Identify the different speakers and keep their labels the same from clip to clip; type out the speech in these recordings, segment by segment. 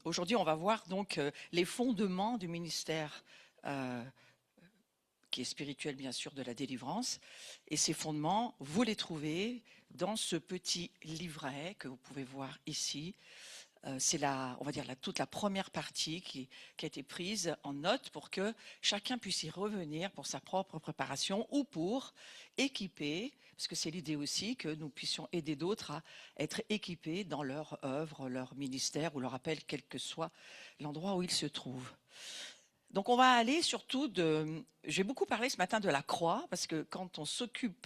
Speaker 1: aujourd'hui, on va voir donc les fondements du ministère qui est spirituel, bien sûr, de la délivrance. Et ces fondements, vous les trouvez dans ce petit livret que vous pouvez voir ici. C'est on va dire toute la première partie qui a été prise en note pour que chacun puisse y revenir pour sa propre préparation ou pour équiper, parce que c'est l'idée aussi que nous puissions aider d'autres à être équipés dans leur œuvre, leur ministère ou leur appel, quel que soit l'endroit où ils se trouvent. Donc on va aller surtout j'ai beaucoup parlé ce matin de la croix, parce que quand on s'occupe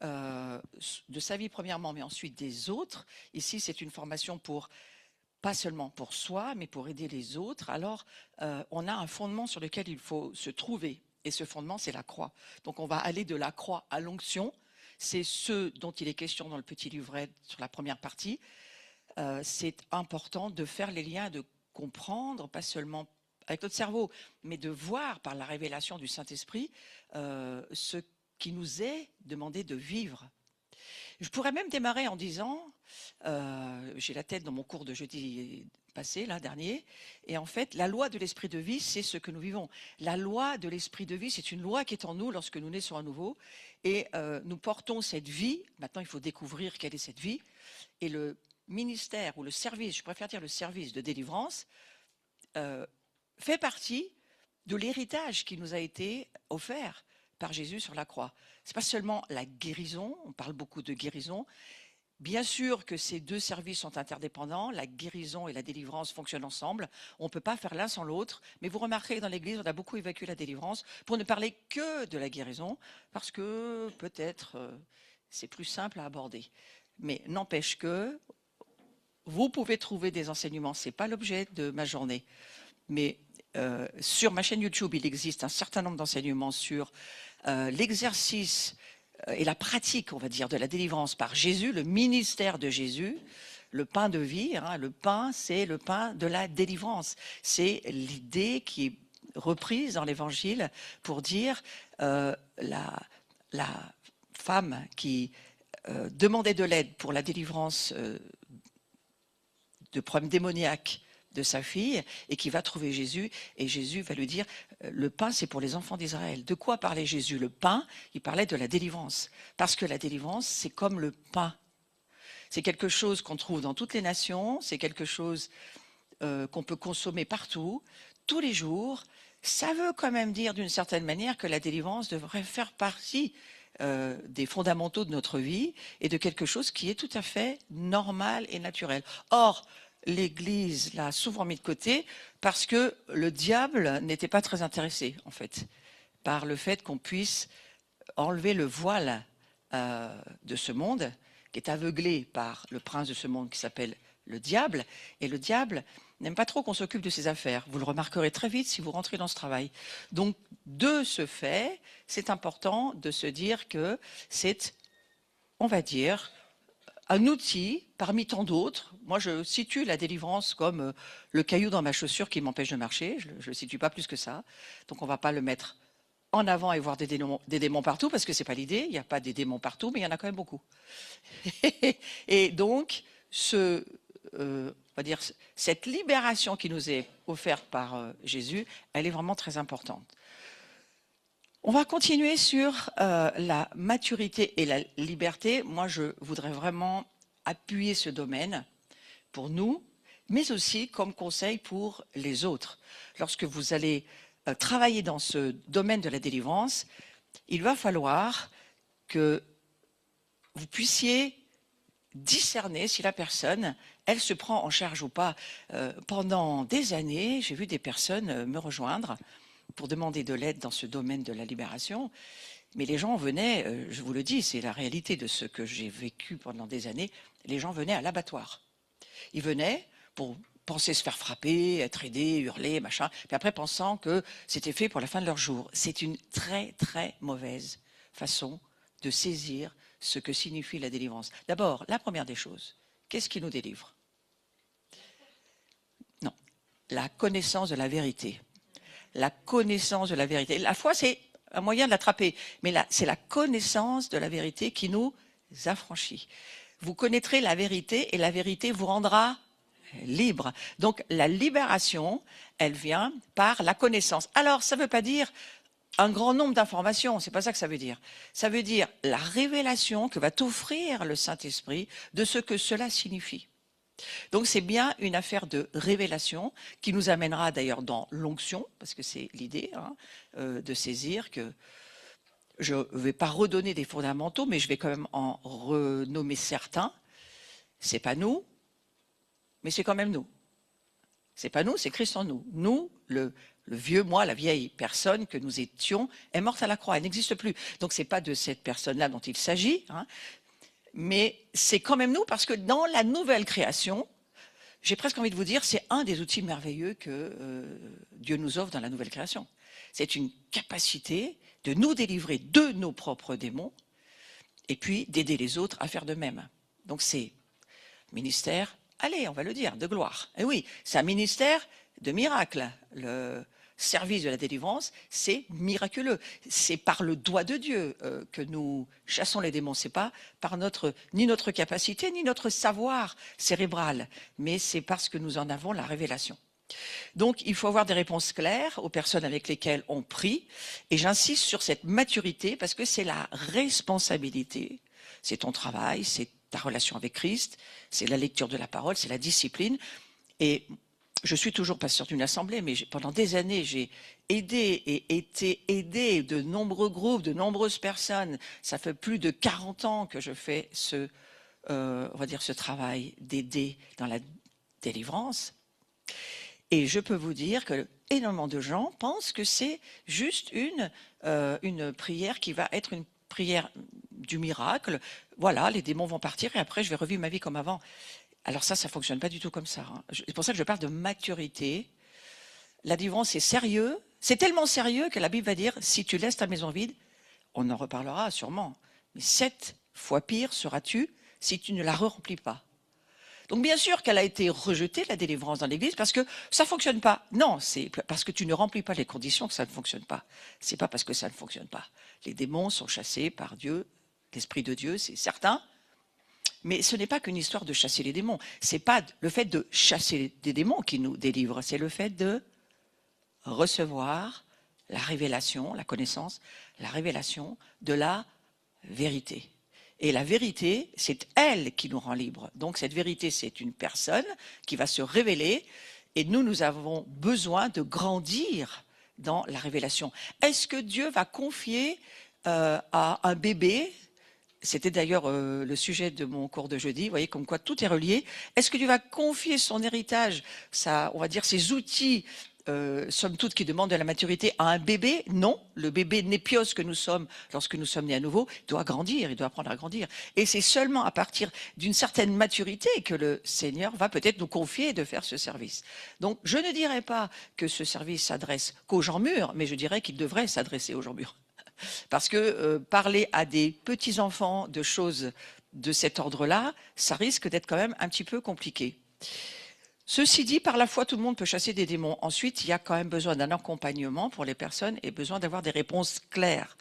Speaker 1: de sa vie premièrement, mais ensuite des autres, ici c'est une formation pas seulement pour soi, mais pour aider les autres, alors on a un fondement sur lequel il faut se trouver. Et ce fondement, c'est la croix. Donc on va aller de la croix à l'onction. C'est ce dont il est question dans le petit livret sur la première partie. C'est important de faire les liens, de comprendre, pas seulement avec notre cerveau, mais de voir par la révélation du Saint-Esprit ce qui nous est demandé de vivre. Je pourrais même démarrer en disant, j'ai la tête dans mon cours de jeudi passé, là, dernier, et en fait, la loi de l'esprit de vie, c'est ce que nous vivons. La loi de l'esprit de vie, c'est une loi qui est en nous lorsque nous naissons à nouveau, et nous portons cette vie. Maintenant, il faut découvrir quelle est cette vie, et le ministère ou le service, je préfère dire le service de délivrance, fait partie de l'héritage qui nous a été offert par Jésus sur la croix. Ce n'est pas seulement la guérison, on parle beaucoup de guérison. Bien sûr que ces deux services sont interdépendants, la guérison et la délivrance fonctionnent ensemble. On ne peut pas faire l'un sans l'autre, mais vous remarquerez que dans l'Église, on a beaucoup évacué la délivrance pour ne parler que de la guérison, parce que peut-être c'est plus simple à aborder. Mais n'empêche que vous pouvez trouver des enseignements, ce n'est pas l'objet de ma journée, mais sur ma chaîne YouTube, il existe un certain nombre d'enseignements sur l'exercice et la pratique, on va dire, de la délivrance par Jésus, le ministère de Jésus, le pain de vie. Le pain, c'est le pain de la délivrance. C'est l'idée qui est reprise dans l'Évangile pour dire la femme qui demandait de l'aide pour la délivrance de problèmes démoniaques de sa fille, et qui va trouver Jésus, et Jésus va lui dire le pain c'est pour les enfants d'Israël. De quoi parlait Jésus? Le pain, il parlait de la délivrance, parce que la délivrance c'est comme le pain, c'est quelque chose qu'on trouve dans toutes les nations, c'est quelque chose qu'on peut consommer partout, tous les jours. Ça veut quand même dire d'une certaine manière que la délivrance devrait faire partie des fondamentaux de notre vie et de quelque chose qui est tout à fait normal et naturel. Or, l'Église l'a souvent mis de côté parce que le diable n'était pas très intéressé, en fait, par le fait qu'on puisse enlever le voile de ce monde, qui est aveuglé par le prince de ce monde qui s'appelle le diable. Et le diable n'aime pas trop qu'on s'occupe de ses affaires. Vous le remarquerez très vite si vous rentrez dans ce travail. Donc, de ce fait, c'est important de se dire que c'est, on va dire, un outil parmi tant d'autres. Moi, je situe la délivrance comme le caillou dans ma chaussure qui m'empêche de marcher. Je ne le situe pas plus que ça. Donc, on ne va pas le mettre en avant et voir des démons partout, parce que ce n'est pas l'idée. Il n'y a pas des démons partout, mais il y en a quand même beaucoup. Et donc, on va dire, cette libération qui nous est offerte par Jésus, elle est vraiment très importante. On va continuer sur la maturité et la liberté. Moi, je voudrais vraiment appuyer ce domaine pour nous, mais aussi comme conseil pour les autres. Lorsque vous allez travailler dans ce domaine de la délivrance, il va falloir que vous puissiez discerner si la personne, elle se prend en charge ou pas. Pendant des années, j'ai vu des personnes me rejoindre pour demander de l'aide dans ce domaine de la libération. Mais les gens venaient, je vous le dis, c'est la réalité de ce que j'ai vécu pendant des années, les gens venaient à l'abattoir. Ils venaient pour penser se faire frapper, être aidés, hurler, machin, puis après pensant que c'était fait pour la fin de leur jour. C'est une très, très mauvaise façon de saisir ce que signifie la délivrance. D'abord, la première des choses, qu'est-ce qui nous délivre? Non, la connaissance de la vérité. La connaissance de la vérité. La foi, c'est un moyen de l'attraper, mais c'est la connaissance de la vérité qui nous affranchit. Vous connaîtrez la vérité et la vérité vous rendra libre. Donc la libération, elle vient par la connaissance. Alors ça ne veut pas dire un grand nombre d'informations, c'est pas ça que ça veut dire. Ça veut dire la révélation que va t'offrir le Saint-Esprit de ce que cela signifie. Donc c'est bien une affaire de révélation qui nous amènera d'ailleurs dans l'onction, parce que c'est l'idée de saisir que je ne vais pas redonner des fondamentaux, mais je vais quand même en renommer certains. C'est pas nous, mais c'est quand même nous. C'est pas nous, c'est Christ en nous. Nous, le vieux moi, la vieille personne que nous étions, est morte à la croix, elle n'existe plus. Donc c'est pas de cette personne-là dont il s'agit, mais c'est quand même nous, parce que dans la nouvelle création, j'ai presque envie de vous dire, c'est un des outils merveilleux que Dieu nous offre dans la nouvelle création. C'est une capacité de nous délivrer de nos propres démons et puis d'aider les autres à faire de même. Donc c'est ministère, allez, on va le dire, de gloire. Et oui, c'est un ministère de miracle. Le service de la délivrance, c'est miraculeux. C'est par le doigt de Dieu que nous chassons les démons. C'est pas par ni notre capacité, ni notre savoir cérébral, mais c'est parce que nous en avons la révélation. Donc, il faut avoir des réponses claires aux personnes avec lesquelles on prie. Et j'insiste sur cette maturité parce que c'est la responsabilité. C'est ton travail, c'est ta relation avec Christ, c'est la lecture de la parole, c'est la discipline. Et je suis toujours pasteur d'une assemblée, mais pendant des années, j'ai aidé et été aidé de nombreux groupes, de nombreuses personnes. Ça fait plus de 40 ans que je fais on va dire ce travail d'aider dans la délivrance. Et je peux vous dire que énormément de gens pensent que c'est juste une prière qui va être une prière du miracle. Voilà, les démons vont partir et après je vais revivre ma vie comme avant. Alors ça ne fonctionne pas du tout comme ça. C'est pour ça que je parle de maturité. La délivrance, c'est sérieux. C'est tellement sérieux que la Bible va dire, si tu laisses ta maison vide, on en reparlera sûrement, mais 7 fois pire seras-tu si tu ne la remplis pas. Donc bien sûr qu'elle a été rejetée, la délivrance dans l'Église, parce que ça ne fonctionne pas. Non, c'est parce que tu ne remplis pas les conditions que ça ne fonctionne pas. C'est pas parce que ça ne fonctionne pas. Les démons sont chassés par Dieu, l'Esprit de Dieu, c'est certain. Mais ce n'est pas qu'une histoire de chasser les démons. Ce n'est pas le fait de chasser des démons qui nous délivre, c'est le fait de recevoir la révélation, la connaissance, la révélation de la vérité. Et la vérité, c'est elle qui nous rend libres. Donc cette vérité, c'est une personne qui va se révéler et nous avons besoin de grandir dans la révélation. Est-ce que Dieu va confier à un bébé, c'était d'ailleurs le sujet de mon cours de jeudi, vous voyez comme quoi tout est relié, est-ce que Dieu va confier son héritage, on va dire ses outils, somme toute, qui demandent de la maturité à un bébé? Non, le bébé népios que nous sommes lorsque nous sommes nés à nouveau doit grandir, il doit apprendre à grandir. Et c'est seulement à partir d'une certaine maturité que le Seigneur va peut-être nous confier de faire ce service. Donc je ne dirais pas que ce service s'adresse qu'aux gens mûrs, mais je dirais qu'il devrait s'adresser aux gens mûrs. Parce que parler à des petits-enfants de choses de cet ordre-là, ça risque d'être quand même un petit peu compliqué. Ceci dit, par la foi, tout le monde peut chasser des démons. Ensuite, il y a quand même besoin d'un accompagnement pour les personnes et besoin d'avoir des réponses claires.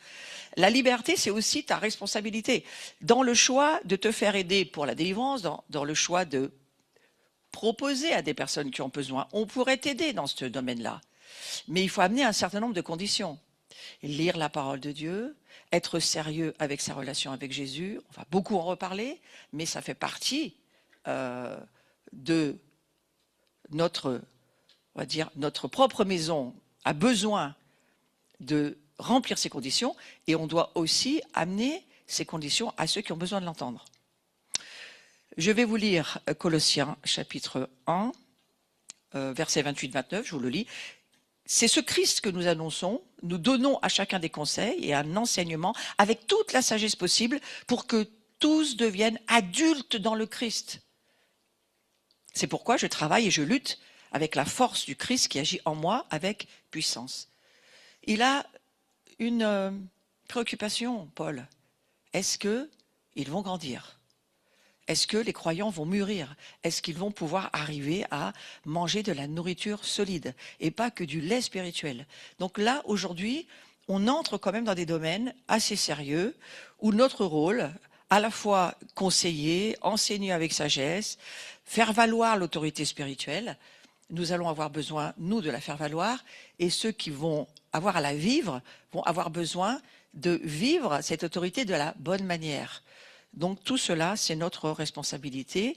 Speaker 1: La liberté, c'est aussi ta responsabilité. Dans le choix de te faire aider pour la délivrance, dans le choix de proposer à des personnes qui ont besoin, on pourrait t'aider dans ce domaine-là. Mais il faut amener un certain nombre de conditions. Lire la parole de Dieu, être sérieux avec sa relation avec Jésus, on va beaucoup en reparler, mais ça fait partie de notre propre maison a besoin de remplir ces conditions et on doit aussi amener ces conditions à ceux qui ont besoin de l'entendre. Je vais vous lire Colossiens chapitre 1, versets 28-29, je vous le lis. C'est ce Christ que nous annonçons, nous donnons à chacun des conseils et un enseignement avec toute la sagesse possible pour que tous deviennent adultes dans le Christ. C'est pourquoi je travaille et je lutte avec la force du Christ qui agit en moi avec puissance. Il a une préoccupation, Paul. Est-ce qu'ils vont grandir? Est-ce que les croyants vont mûrir? Est-ce qu'ils vont pouvoir arriver à manger de la nourriture solide et pas que du lait spirituel? Donc là, aujourd'hui, on entre quand même dans des domaines assez sérieux où notre rôle, à la fois conseiller, enseigner avec sagesse, faire valoir l'autorité spirituelle, nous allons avoir besoin, nous, de la faire valoir, et ceux qui vont avoir à la vivre vont avoir besoin de vivre cette autorité de la bonne manière. Donc tout cela, c'est notre responsabilité.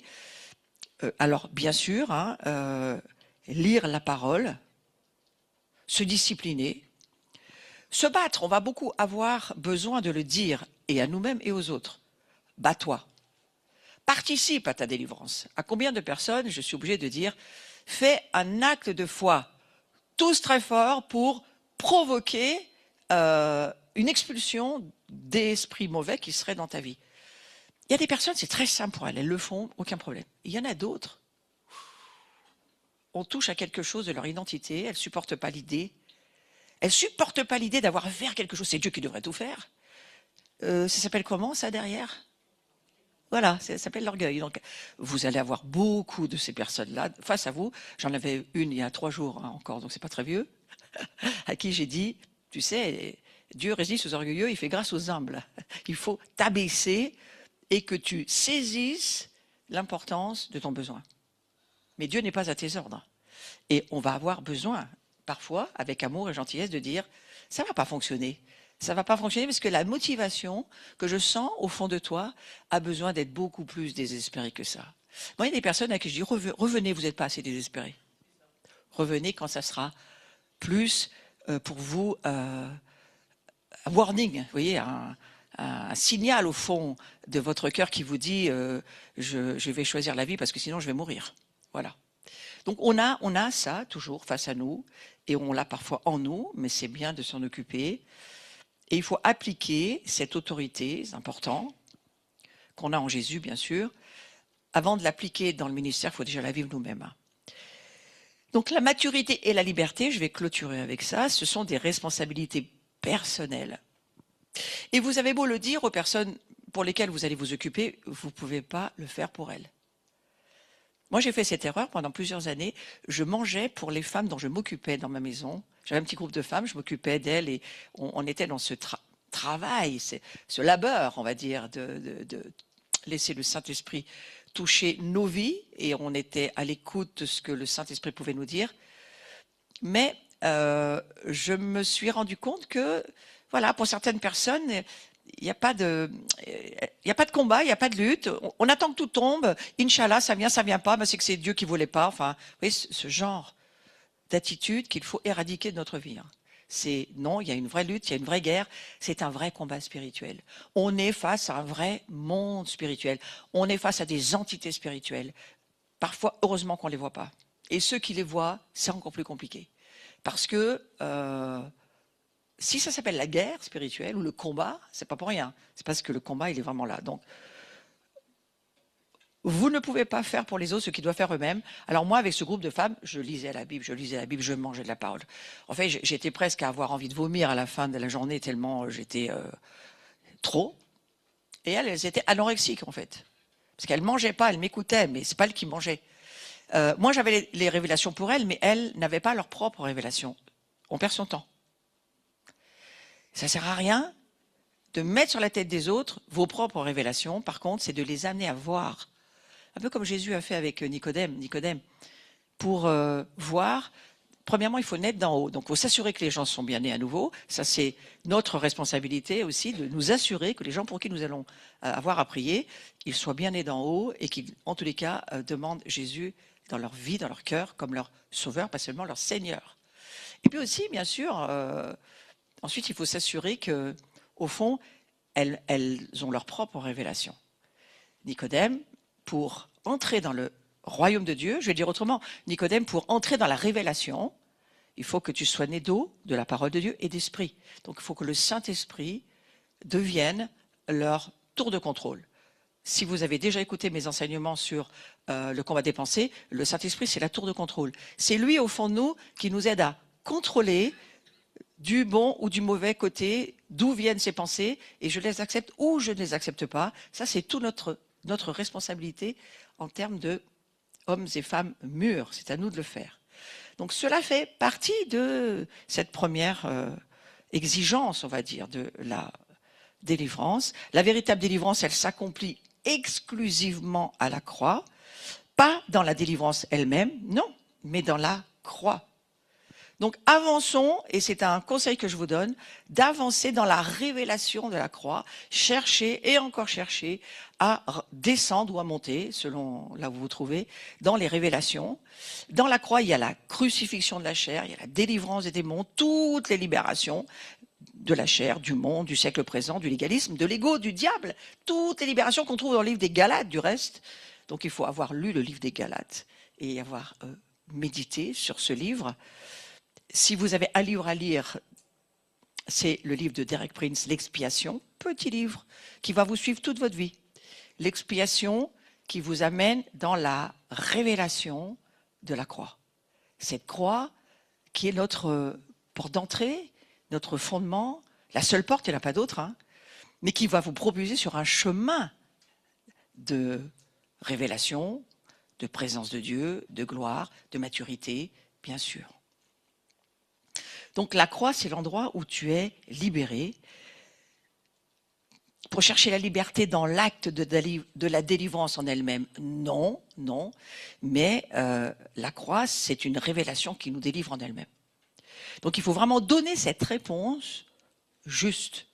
Speaker 1: Alors bien sûr, lire la parole, se discipliner, se battre. On va beaucoup avoir besoin de le dire, et à nous-mêmes et aux autres. Bats-toi. Participe à ta délivrance. À combien de personnes je suis obligé de dire « fais un acte de foi », tous très forts pour provoquer une expulsion d'esprits mauvais qui seraient dans ta vie. Il y a des personnes, c'est très simple pour elles le font, aucun problème. Il y en a d'autres, on touche à quelque chose de leur identité, elles ne supportent pas l'idée. Elles ne supportent pas l'idée d'avoir à faire quelque chose, c'est Dieu qui devrait tout faire. Ça s'appelle comment, ça, derrière ? Voilà, ça s'appelle l'orgueil. Donc, vous allez avoir beaucoup de ces personnes-là face à vous. J'en avais une il y a 3 jours encore, donc c'est pas très vieux, à qui j'ai dit, tu sais, Dieu résiste aux orgueilleux, il fait grâce aux humbles. Il faut t'abaisser et que tu saisisses l'importance de ton besoin. Mais Dieu n'est pas à tes ordres. Et on va avoir besoin, parfois, avec amour et gentillesse, de dire, ça ne va pas fonctionner. Ça ne va pas fonctionner parce que la motivation que je sens au fond de toi a besoin d'être beaucoup plus désespérée que ça. Moi, il y a des personnes à qui je dis, revenez, vous n'êtes pas assez désespérés. Revenez quand ça sera plus pour vous un warning, vous voyez, un signal au fond de votre cœur qui vous dit je vais choisir la vie parce que sinon je vais mourir. Voilà. Donc on a ça toujours face à nous et on l'a parfois en nous, mais c'est bien de s'en occuper. Et il faut appliquer cette autorité, c'est important, qu'on a en Jésus bien sûr. Avant de l'appliquer dans le ministère, il faut déjà la vivre nous-mêmes. Donc la maturité et la liberté, je vais clôturer avec ça, ce sont des responsabilités personnelles. Et vous avez beau le dire aux personnes pour lesquelles vous allez vous occuper, vous ne pouvez pas le faire pour elles. Moi, j'ai fait cette erreur pendant plusieurs années. Je mangeais pour les femmes dont je m'occupais dans ma maison. J'avais un petit groupe de femmes, je m'occupais d'elles et on était dans ce travail, ce labeur, on va dire, de laisser le Saint-Esprit toucher nos vies et on était à l'écoute de ce que le Saint-Esprit pouvait nous dire. Mais je me suis rendu compte que, voilà, pour certaines personnes, il n'y a pas de combat, il n'y a pas de lutte. On attend que tout tombe. Inch'Allah, ça vient pas, mais c'est que c'est Dieu qui voulait pas. Enfin, vous voyez, ce genre d'attitude qu'il faut éradiquer de notre vie. C'est non, il y a une vraie lutte, il y a une vraie guerre. C'est un vrai combat spirituel. On est face à un vrai monde spirituel. On est face à des entités spirituelles. Parfois, heureusement qu'on les voit pas. Et ceux qui les voient, c'est encore plus compliqué. Parce que si ça s'appelle la guerre spirituelle ou le combat, c'est pas pour rien. C'est parce que le combat, il est vraiment là. Donc, vous ne pouvez pas faire pour les autres ce qu'ils doivent faire eux-mêmes. Alors moi, avec ce groupe de femmes, je lisais la Bible, je mangeais de la parole. En fait, j'étais presque à avoir envie de vomir à la fin de la journée tellement j'étais trop. Et elles étaient anorexiques en fait. Parce qu'elles ne mangeaient pas, elles m'écoutaient, mais c'est pas elles qui mangeaient. Moi, j'avais les révélations pour elles, mais elles n'avaient pas leur propre révélation. On perd son temps. Ça ne sert à rien de mettre sur la tête des autres vos propres révélations. Par contre, c'est de les amener à voir. Un peu comme Jésus a fait avec Nicodème. Pour voir, premièrement, il faut naître d'en haut. Donc, il faut s'assurer que les gens sont bien nés à nouveau. Ça, c'est notre responsabilité aussi, de nous assurer que les gens pour qui nous allons avoir à prier, ils soient bien nés d'en haut et qu'ils, en tous les cas, demandent Jésus dans leur vie, dans leur cœur, comme leur sauveur, pas seulement leur Seigneur. Et puis aussi, bien sûr, ensuite, il faut s'assurer que, au fond, elles ont leur propre révélation. Nicodème, pour entrer dans le royaume de Dieu, je vais dire autrement, Nicodème, pour entrer dans la révélation, il faut que tu sois né d'eau, de la parole de Dieu et d'esprit. Donc, il faut que le Saint-Esprit devienne leur tour de contrôle. Si vous avez déjà écouté mes enseignements sur le combat des pensées, le Saint-Esprit, c'est la tour de contrôle. C'est lui, au fond de nous, qui nous aide à contrôler du bon ou du mauvais côté, d'où viennent ces pensées, et je les accepte ou je ne les accepte pas. Ça, c'est toute notre responsabilité en termes de hommes et femmes mûrs. C'est à nous de le faire. Donc, cela fait partie de cette première exigence, on va dire, de la délivrance. La véritable délivrance, elle s'accomplit exclusivement à la croix, Pas dans la délivrance elle-même, non, mais dans la croix. Donc avançons, et c'est un conseil que je vous donne, d'avancer dans la révélation de la croix, chercher et encore chercher à descendre ou à monter, selon là où vous vous trouvez, dans les révélations. Dans la croix, il y a la crucifixion de la chair, il y a la délivrance des démons, toutes les libérations de la chair, du monde, du siècle présent, du légalisme, de l'ego, du diable, toutes les libérations qu'on trouve dans le livre des Galates, du reste. Donc il faut avoir lu le livre des Galates et avoir médité sur ce livre. Si vous avez un livre à lire, c'est le livre de Derek Prince, L'Expiation, petit livre qui va vous suivre toute votre vie. L'expiation qui vous amène dans la révélation de la croix. Cette croix qui est notre porte d'entrée, notre fondement, la seule porte, il n'y en a pas d'autre, hein, mais qui va vous propulser sur un chemin de révélation, de présence de Dieu, de gloire, de maturité, bien sûr. Donc la croix, c'est l'endroit où tu es libéré. Pour chercher la liberté dans l'acte de la délivrance en elle-même, non, non. Mais la croix, c'est une révélation qui nous délivre en elle-même. Donc il faut vraiment donner cette réponse juste,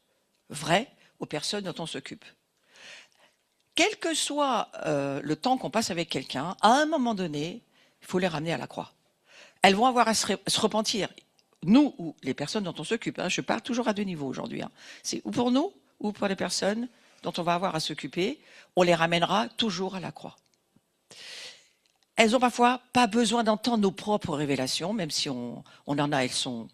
Speaker 1: vraie, aux personnes dont on s'occupe. Quel que soit le temps qu'on passe avec quelqu'un, à un moment donné, il faut les ramener à la croix. Elles vont avoir à se repentir. Nous ou les personnes dont on s'occupe, hein, je parle toujours à deux niveaux aujourd'hui. Hein. C'est ou pour nous ou pour les personnes dont on va avoir à s'occuper, on les ramènera toujours à la croix. Elles n'ont parfois pas besoin d'entendre nos propres révélations, même si on en a, elles sont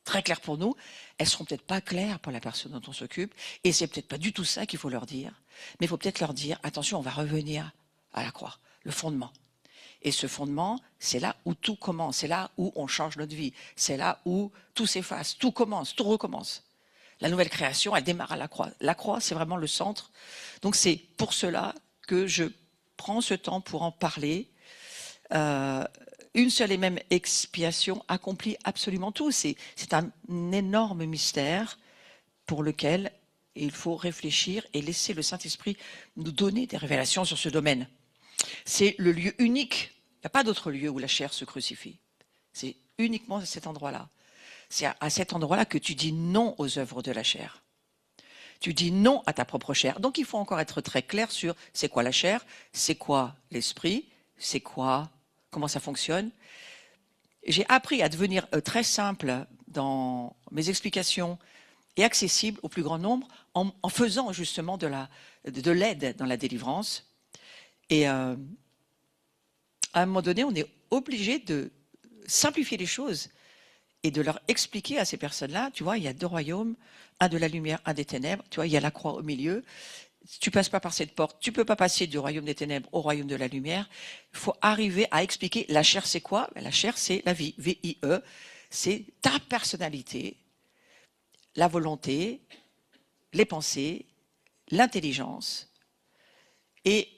Speaker 1: très claires pour nous. Elles ne seront peut-être pas claires pour la personne dont on s'occupe, et c'est peut-être pas du tout ça qu'il faut leur dire. Mais il faut peut-être leur dire, attention, on va revenir à la croix, le fondement. Et ce fondement, c'est là où tout commence, c'est là où on change notre vie, c'est là où tout s'efface, tout commence, tout recommence. La nouvelle création, elle démarre à la croix. La croix, c'est vraiment le centre. Donc c'est pour cela que je prends ce temps pour en parler. Une seule et même expiation accomplit absolument tout. C'est un énorme mystère pour lequel il faut réfléchir et laisser le Saint-Esprit nous donner des révélations sur ce domaine. C'est le lieu unique. Il n'y a pas d'autre lieu où la chair se crucifie. C'est uniquement à cet endroit-là. C'est à cet endroit-là que tu dis non aux œuvres de la chair. Tu dis non à ta propre chair. Donc il faut encore être très clair sur c'est quoi la chair, c'est quoi l'esprit, c'est quoi, comment ça fonctionne. J'ai appris à devenir très simple dans mes explications et accessible au plus grand nombre en faisant justement de l'aide dans la délivrance. Et à un moment donné, on est obligé de simplifier les choses et de leur expliquer à ces personnes-là, tu vois, il y a deux royaumes, un de la lumière, un des ténèbres, tu vois, il y a la croix au milieu. Tu passes pas par cette porte, tu peux pas passer du royaume des ténèbres au royaume de la lumière. Il faut arriver à expliquer la chair, c'est quoi? La chair, c'est la vie, V-I-E, c'est ta personnalité, la volonté, les pensées, l'intelligence et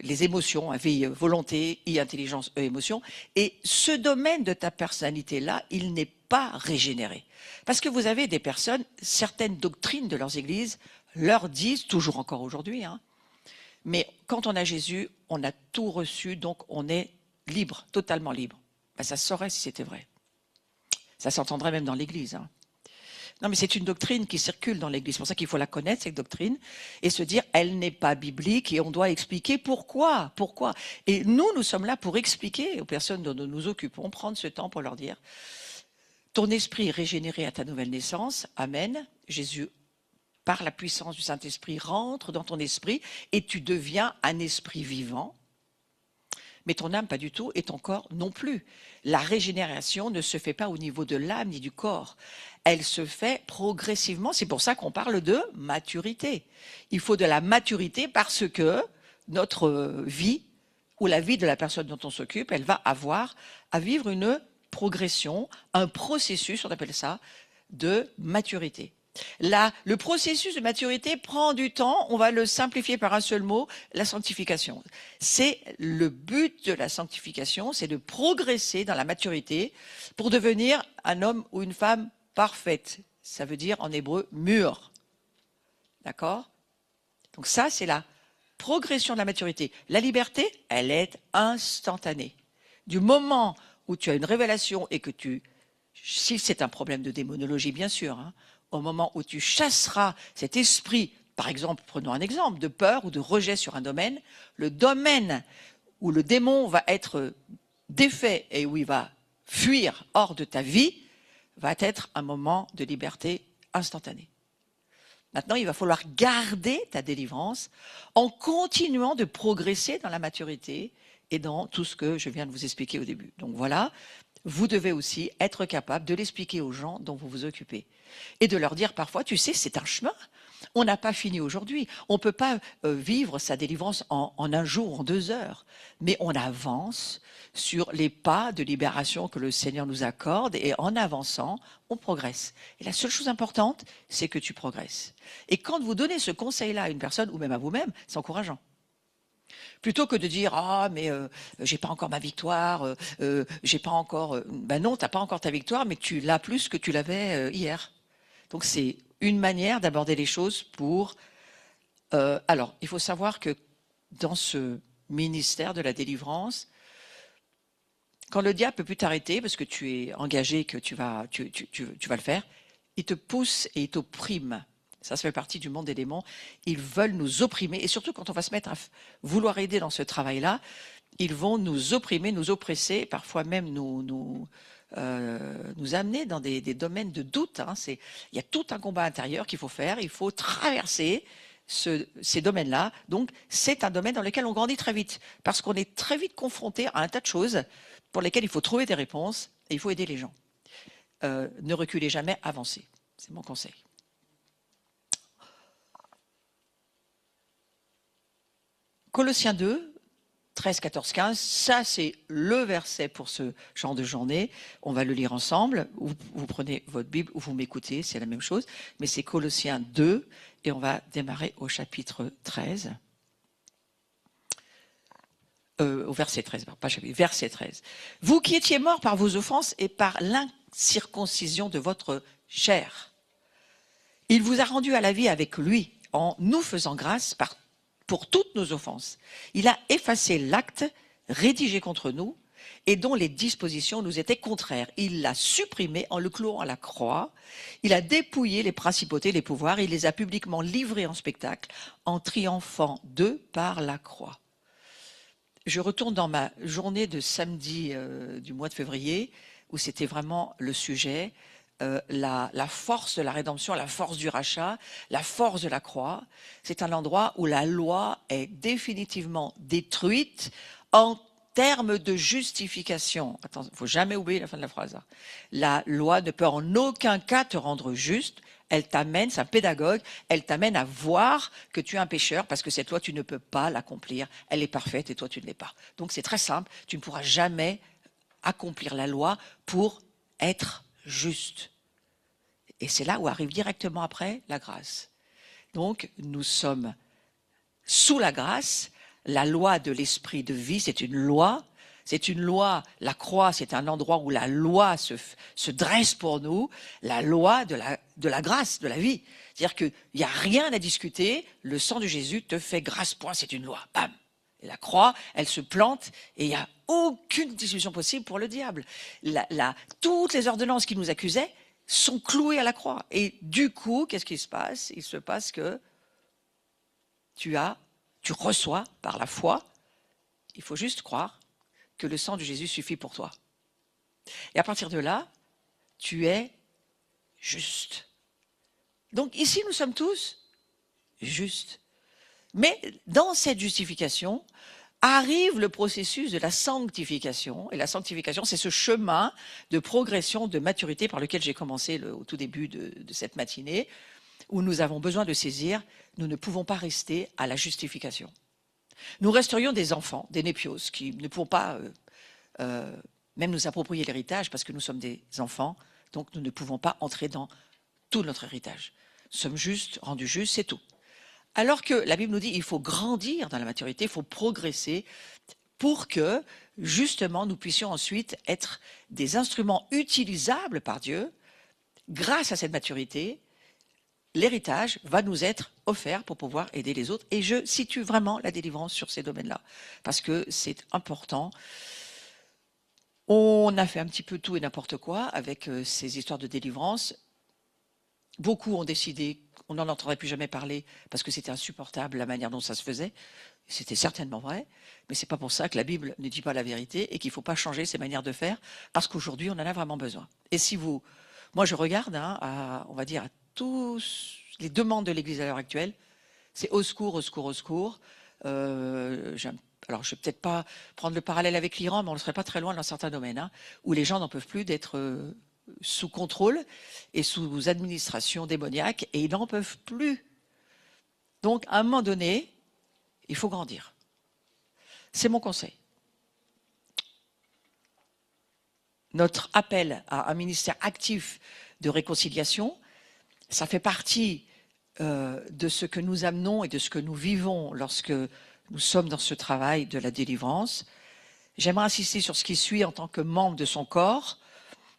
Speaker 1: les émotions, volonté, intelligence, émotion. Et ce domaine de ta personnalité-là, il n'est pas régénéré. Parce que vous avez des personnes, certaines doctrines de leurs églises leur disent, toujours encore aujourd'hui, hein, mais quand on a Jésus, on a tout reçu, donc on est libre, totalement libre. Ben, ça se saurait si c'était vrai. Ça s'entendrait même dans l'église. Hein. Non, mais c'est une doctrine qui circule dans l'Église. C'est pour ça qu'il faut la connaître, cette doctrine, et se dire, elle n'est pas biblique, et on doit expliquer pourquoi. Pourquoi. Et nous sommes là pour expliquer aux personnes dont nous nous occupons, prendre ce temps pour leur dire, ton esprit est régénéré à ta nouvelle naissance, amen. Jésus, par la puissance du Saint-Esprit, rentre dans ton esprit, et tu deviens un esprit vivant. Mais ton âme, pas du tout, et ton corps non plus. La régénération ne se fait pas au niveau de l'âme ni du corps. Elle se fait progressivement. C'est pour ça qu'on parle de maturité. Il faut de la maturité parce que notre vie, ou la vie de la personne dont on s'occupe, elle va avoir à vivre une progression, un processus, on appelle ça, de maturité. Là, le processus de maturité prend du temps, on va le simplifier par un seul mot, la sanctification. C'est le but de la sanctification, c'est de progresser dans la maturité pour devenir un homme ou une femme parfaite. Ça veut dire en hébreu mûr. D'accord? Donc ça, c'est la progression de la maturité. La liberté, elle est instantanée. Du moment où tu as une révélation et que si c'est un problème de démonologie bien sûr, hein, au moment où tu chasseras cet esprit, par exemple, prenons un exemple, de peur ou de rejet sur un domaine, le domaine où le démon va être défait et où il va fuir hors de ta vie, va être un moment de liberté instantanée. Maintenant, il va falloir garder ta délivrance en continuant de progresser dans la maturité et dans tout ce que je viens de vous expliquer au début. Donc voilà, vous devez aussi être capable de l'expliquer aux gens dont vous vous occupez et de leur dire parfois, tu sais, c'est un chemin. On n'a pas fini aujourd'hui. On ne peut pas vivre sa délivrance en un jour, en 2 heures. Mais on avance sur les pas de libération que le Seigneur nous accorde et en avançant, on progresse. Et la seule chose importante, c'est que tu progresses. Et quand vous donnez ce conseil-là à une personne ou même à vous-même, c'est encourageant. Plutôt que de dire ah mais j'ai pas encore ma victoire, j'ai pas encore. Ben non, t'as pas encore ta victoire, mais tu l'as plus que tu l'avais hier. Donc c'est une manière d'aborder les choses pour. Alors il faut savoir que dans ce ministère de la délivrance, quand le diable peut plus t'arrêter parce que tu es engagé, que tu vas le faire, il te pousse et il t'opprime. Ça fait partie du monde des démons. Ils veulent nous opprimer. Et surtout, quand on va se mettre à vouloir aider dans ce travail-là, ils vont nous opprimer, nous oppresser, parfois même nous amener dans des domaines de doute. Hein. Il y a tout un combat intérieur qu'il faut faire. Il faut traverser ces domaines-là. Donc, c'est un domaine dans lequel on grandit très vite. Parce qu'on est très vite confronté à un tas de choses pour lesquelles il faut trouver des réponses et il faut aider les gens. Ne reculez jamais, avancez. C'est mon conseil. Colossiens 2, 13, 14, 15, ça c'est le verset pour ce genre de journée. On va le lire ensemble. Vous prenez votre Bible ou vous m'écoutez, c'est la même chose. Mais c'est Colossiens 2 et on va démarrer au chapitre 13. Au verset 13, pas chapitre, verset 13. Vous qui étiez morts par vos offenses et par l'incirconcision de votre chair, il vous a rendus à la vie avec lui en nous faisant grâce pour toutes nos offenses. Il a effacé l'acte rédigé contre nous et dont les dispositions nous étaient contraires. Il l'a supprimé en le clouant à la croix. Il a dépouillé les principautés, les pouvoirs. Il les a publiquement livrés en spectacle en triomphant d'eux par la croix. Je retourne dans ma journée de samedi du mois de février où c'était vraiment le sujet. La force de la rédemption, la force du rachat, la force de la croix. C'est un endroit où la loi est définitivement détruite en termes de justification. Attends, il ne faut jamais oublier la fin de la phrase. La loi ne peut en aucun cas te rendre juste. Elle t'amène, c'est un pédagogue, elle t'amène à voir que tu es un pécheur parce que cette loi, tu ne peux pas l'accomplir. Elle est parfaite et toi, tu ne l'es pas. Donc c'est très simple, tu ne pourras jamais accomplir la loi pour être juste. Et c'est là où arrive directement après la grâce. Donc, nous sommes sous la grâce. La loi de l'esprit de vie, c'est une loi. C'est une loi. La croix, c'est un endroit où la loi se dresse pour nous. La loi de la grâce, de la vie. C'est-à-dire qu'il n'y a rien à discuter. Le sang de Jésus te fait grâce, point, c'est une loi. Bam! Et la croix, elle se plante et il n'y a aucune discussion possible pour le diable. Toutes les ordonnances qui nous accusaient sont clouées à la croix. Et du coup, qu'est-ce qui se passe? Il se passe que tu reçois par la foi, il faut juste croire que le sang de Jésus suffit pour toi. Et à partir de là, tu es juste. Donc ici, nous sommes tous justes. Mais dans cette justification, arrive le processus de la sanctification. Et la sanctification, c'est ce chemin de progression, de maturité par lequel j'ai commencé au tout début de cette matinée, où nous avons besoin de saisir, nous ne pouvons pas rester à la justification. Nous resterions des enfants, des népios, qui ne pouvons pas même nous approprier l'héritage parce que nous sommes des enfants, donc nous ne pouvons pas entrer dans tout notre héritage. Nous sommes justes, rendus justes, c'est tout. Alors que la Bible nous dit qu'il faut grandir dans la maturité, il faut progresser pour que, justement, nous puissions ensuite être des instruments utilisables par Dieu grâce à cette maturité. l'héritage va nous être offert pour pouvoir aider les autres. Et je situe vraiment la délivrance sur ces domaines-là, parce que c'est important. On a fait un petit peu tout et n'importe quoi avec ces histoires de délivrance. Beaucoup ont décidé qu'on n'en entendrait plus jamais parler parce que c'était insupportable la manière dont ça se faisait. C'était certainement vrai, mais c'est pas pour ça que la Bible ne dit pas la vérité et qu'il ne faut pas changer ses manières de faire, parce qu'aujourd'hui, on en a vraiment besoin. Et si vous... Moi, je regarde, on va dire, à tous les demandes de l'Église à l'heure actuelle, c'est au secours, au secours, au secours. Alors, je ne vais peut-être pas prendre le parallèle avec l'Iran, mais on ne serait pas très loin dans certains domaines, où les gens n'en peuvent plus d'être sous contrôle et sous administration démoniaque, et ils n'en peuvent plus. Donc, à un moment donné, il faut grandir. C'est mon conseil. Notre appel à un ministère actif de réconciliation, ça fait partie de ce que nous amenons et de ce que nous vivons lorsque nous sommes dans ce travail de la délivrance. J'aimerais insister sur ce qui suit en tant que membre de son corps.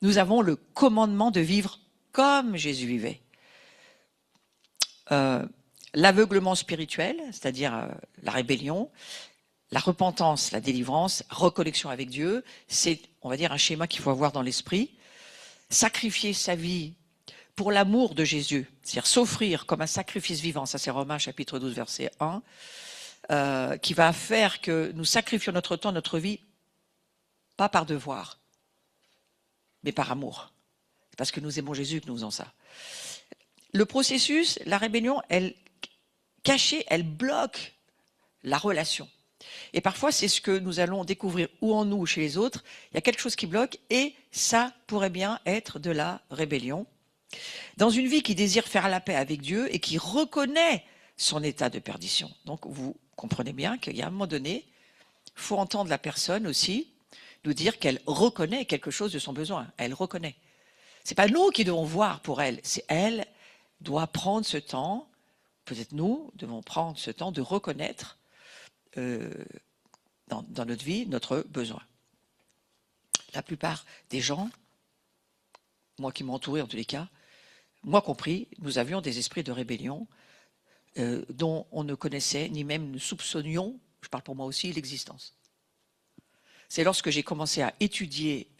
Speaker 1: Nous avons le commandement de vivre comme Jésus vivait. L'aveuglement spirituel, c'est-à-dire la rébellion, la repentance, la délivrance, reconnexion avec Dieu, c'est, on va dire, un schéma qu'il faut avoir dans l'esprit. Sacrifier sa vie pour l'amour de Jésus, c'est-à-dire s'offrir comme un sacrifice vivant, ça c'est Romains chapitre 12, verset 1, qui va faire que nous sacrifions notre temps, notre vie, pas par devoir, mais par amour. Parce que nous aimons Jésus que nous faisons ça. Le processus, la rébellion, elle cachée, elle bloque la relation. Et parfois, c'est ce que nous allons découvrir ou en nous ou chez les autres. Il y a quelque chose qui bloque et ça pourrait bien être de la rébellion. Dans une vie qui désire faire la paix avec Dieu et qui reconnaît son état de perdition. Donc, vous comprenez bien qu'il y a un moment donné, il faut entendre la personne aussi nous dire qu'elle reconnaît quelque chose de son besoin. Elle reconnaît. Ce n'est pas nous qui devons voir pour elle, c'est elle doit prendre ce temps, peut-être nous devons prendre ce temps de reconnaître dans notre vie notre besoin. La plupart des gens, moi qui m'ai entouré en tous les cas, moi compris, nous avions des esprits de rébellion dont on ne connaissait ni même ne soupçonnions, je parle pour moi aussi, l'existence. C'est lorsque j'ai commencé à étudier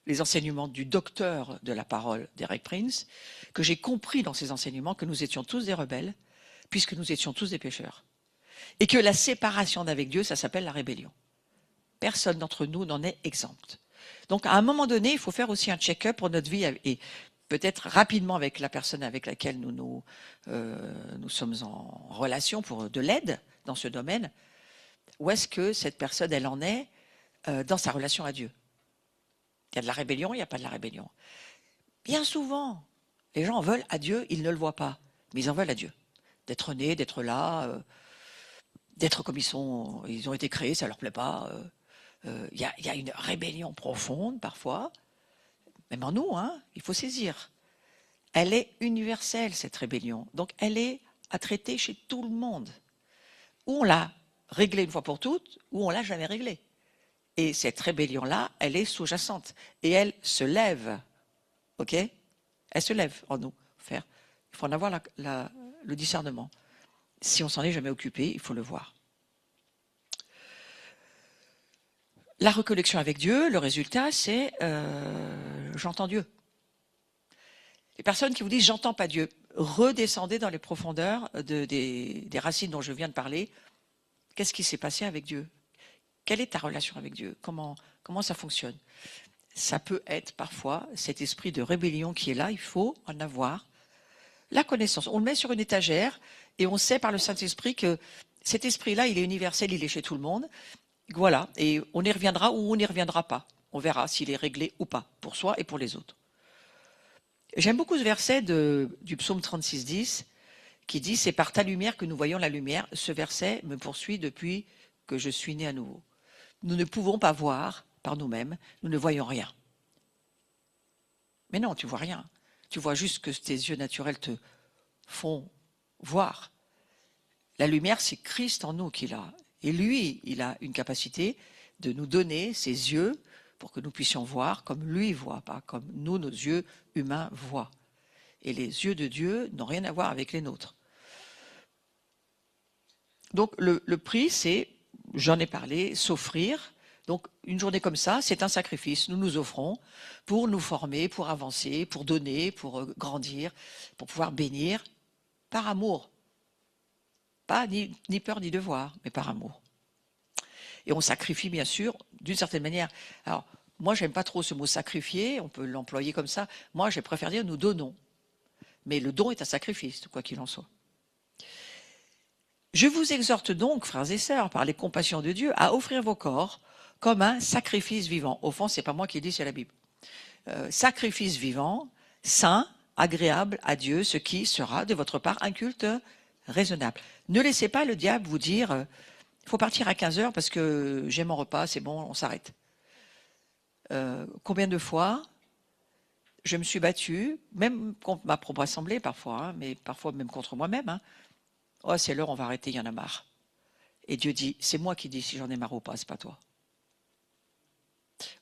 Speaker 1: les enseignements du docteur de la parole, Derek Prince, que j'ai compris dans ces enseignements que nous étions tous des rebelles, puisque nous étions tous des pécheurs. Et que la séparation d'avec Dieu, ça s'appelle la rébellion. Personne d'entre nous n'en est exempt. Donc, à un moment donné, il faut faire aussi un check-up pour notre vie et peut-être rapidement avec la personne avec laquelle nous sommes en relation pour de l'aide dans ce domaine. Où est-ce que cette personne, elle en est dans sa relation à Dieu? Il y a de la rébellion, il n'y a pas de la rébellion. Bien souvent, les gens en veulent à Dieu, ils ne le voient pas, mais ils en veulent à Dieu. D'être nés, d'être là, d'être comme ils ont été créés, ça ne leur plaît pas. Il y a une rébellion profonde parfois, même en nous, il faut saisir. Elle est universelle, cette rébellion. Donc elle est à traiter chez tout le monde. Ou on l'a réglée une fois pour toutes, ou on ne l'a jamais réglée. Et cette rébellion-là, elle est sous-jacente. Et elle se lève. OK? Elle se lève en nous. Il faut en avoir le discernement. Si on s'en est jamais occupé, il faut le voir. La reconnexion avec Dieu, le résultat, c'est j'entends Dieu. Les personnes qui vous disent j'entends pas Dieu, redescendez dans les profondeurs des racines dont je viens de parler. Qu'est-ce qui s'est passé avec Dieu? Quelle est ta relation avec Dieu? Comment ça fonctionne? Ça peut être parfois cet esprit de rébellion qui est là, il faut en avoir la connaissance. On le met sur une étagère et on sait par le Saint-Esprit que cet esprit-là, il est universel, il est chez tout le monde. Voilà, et on y reviendra ou on n'y reviendra pas. On verra s'il est réglé ou pas, pour soi et pour les autres. J'aime beaucoup ce verset du psaume 36, 10, qui dit « C'est par ta lumière que nous voyons la lumière ». Ce verset me poursuit depuis que je suis né à nouveau. Nous ne pouvons pas voir par nous-mêmes, nous ne voyons rien. Mais non, tu vois rien. Tu vois juste que tes yeux naturels te font voir. La lumière, c'est Christ en nous qu'il a. Et lui, il a une capacité de nous donner ses yeux pour que nous puissions voir comme lui voit, pas comme nous, nos yeux humains voient. Et les yeux de Dieu n'ont rien à voir avec les nôtres. Donc le prix, c'est, j'en ai parlé, s'offrir. Donc une journée comme ça, c'est un sacrifice. Nous nous offrons pour nous former, pour avancer, pour donner, pour grandir, pour pouvoir bénir, par amour. Pas ni peur ni devoir, mais par amour. Et on sacrifie, bien sûr, d'une certaine manière. Alors, moi, j'aime pas trop ce mot sacrifier, on peut l'employer comme ça. Moi, je préfère dire nous donnons. Mais le don est un sacrifice, quoi qu'il en soit. Je vous exhorte donc, frères et sœurs, par les compassions de Dieu, à offrir vos corps comme un sacrifice vivant. Au fond, c'est pas moi qui le dis, c'est la Bible. Sacrifice vivant, saint, agréable à Dieu, ce qui sera de votre part un culte raisonnable. Ne laissez pas le diable vous dire il faut partir à 15 heures parce que j'ai mon repas, c'est bon, on s'arrête. Combien de fois je me suis battue, même contre ma propre assemblée parfois, hein, mais parfois même contre moi-même. Hein. Oh, c'est l'heure, on va arrêter, il y en a marre. Et Dieu dit, c'est moi qui dis si j'en ai marre ou pas, c'est pas toi.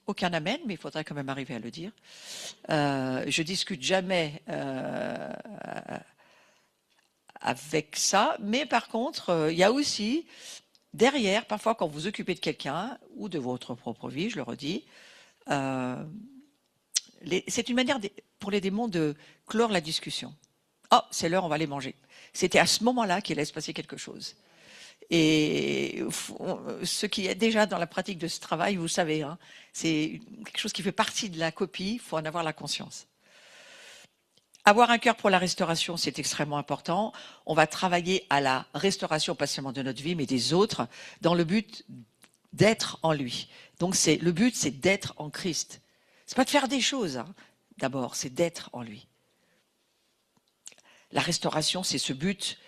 Speaker 1: Aucun amen, mais il faudrait quand même arriver à le dire. Je discute jamais avec ça, mais par contre, il y a aussi derrière, parfois quand vous occupez de quelqu'un ou de votre propre vie, je le redis, c'est une manière pour les démons de clore la discussion. Oh, c'est l'heure, on va aller manger. C'était à ce moment-là qu'il allait se passer quelque chose. Et ce qui est déjà dans la pratique de ce travail, vous savez, hein, c'est quelque chose qui fait partie de la copie, il faut en avoir la conscience. Avoir un cœur pour la restauration, c'est extrêmement important. On va travailler à la restauration, pas seulement de notre vie, mais des autres, dans le but d'être en lui. Donc le but, c'est d'être en Christ. C'est pas de faire des choses, hein. D'abord, c'est d'être en lui. La restauration, c'est ce but.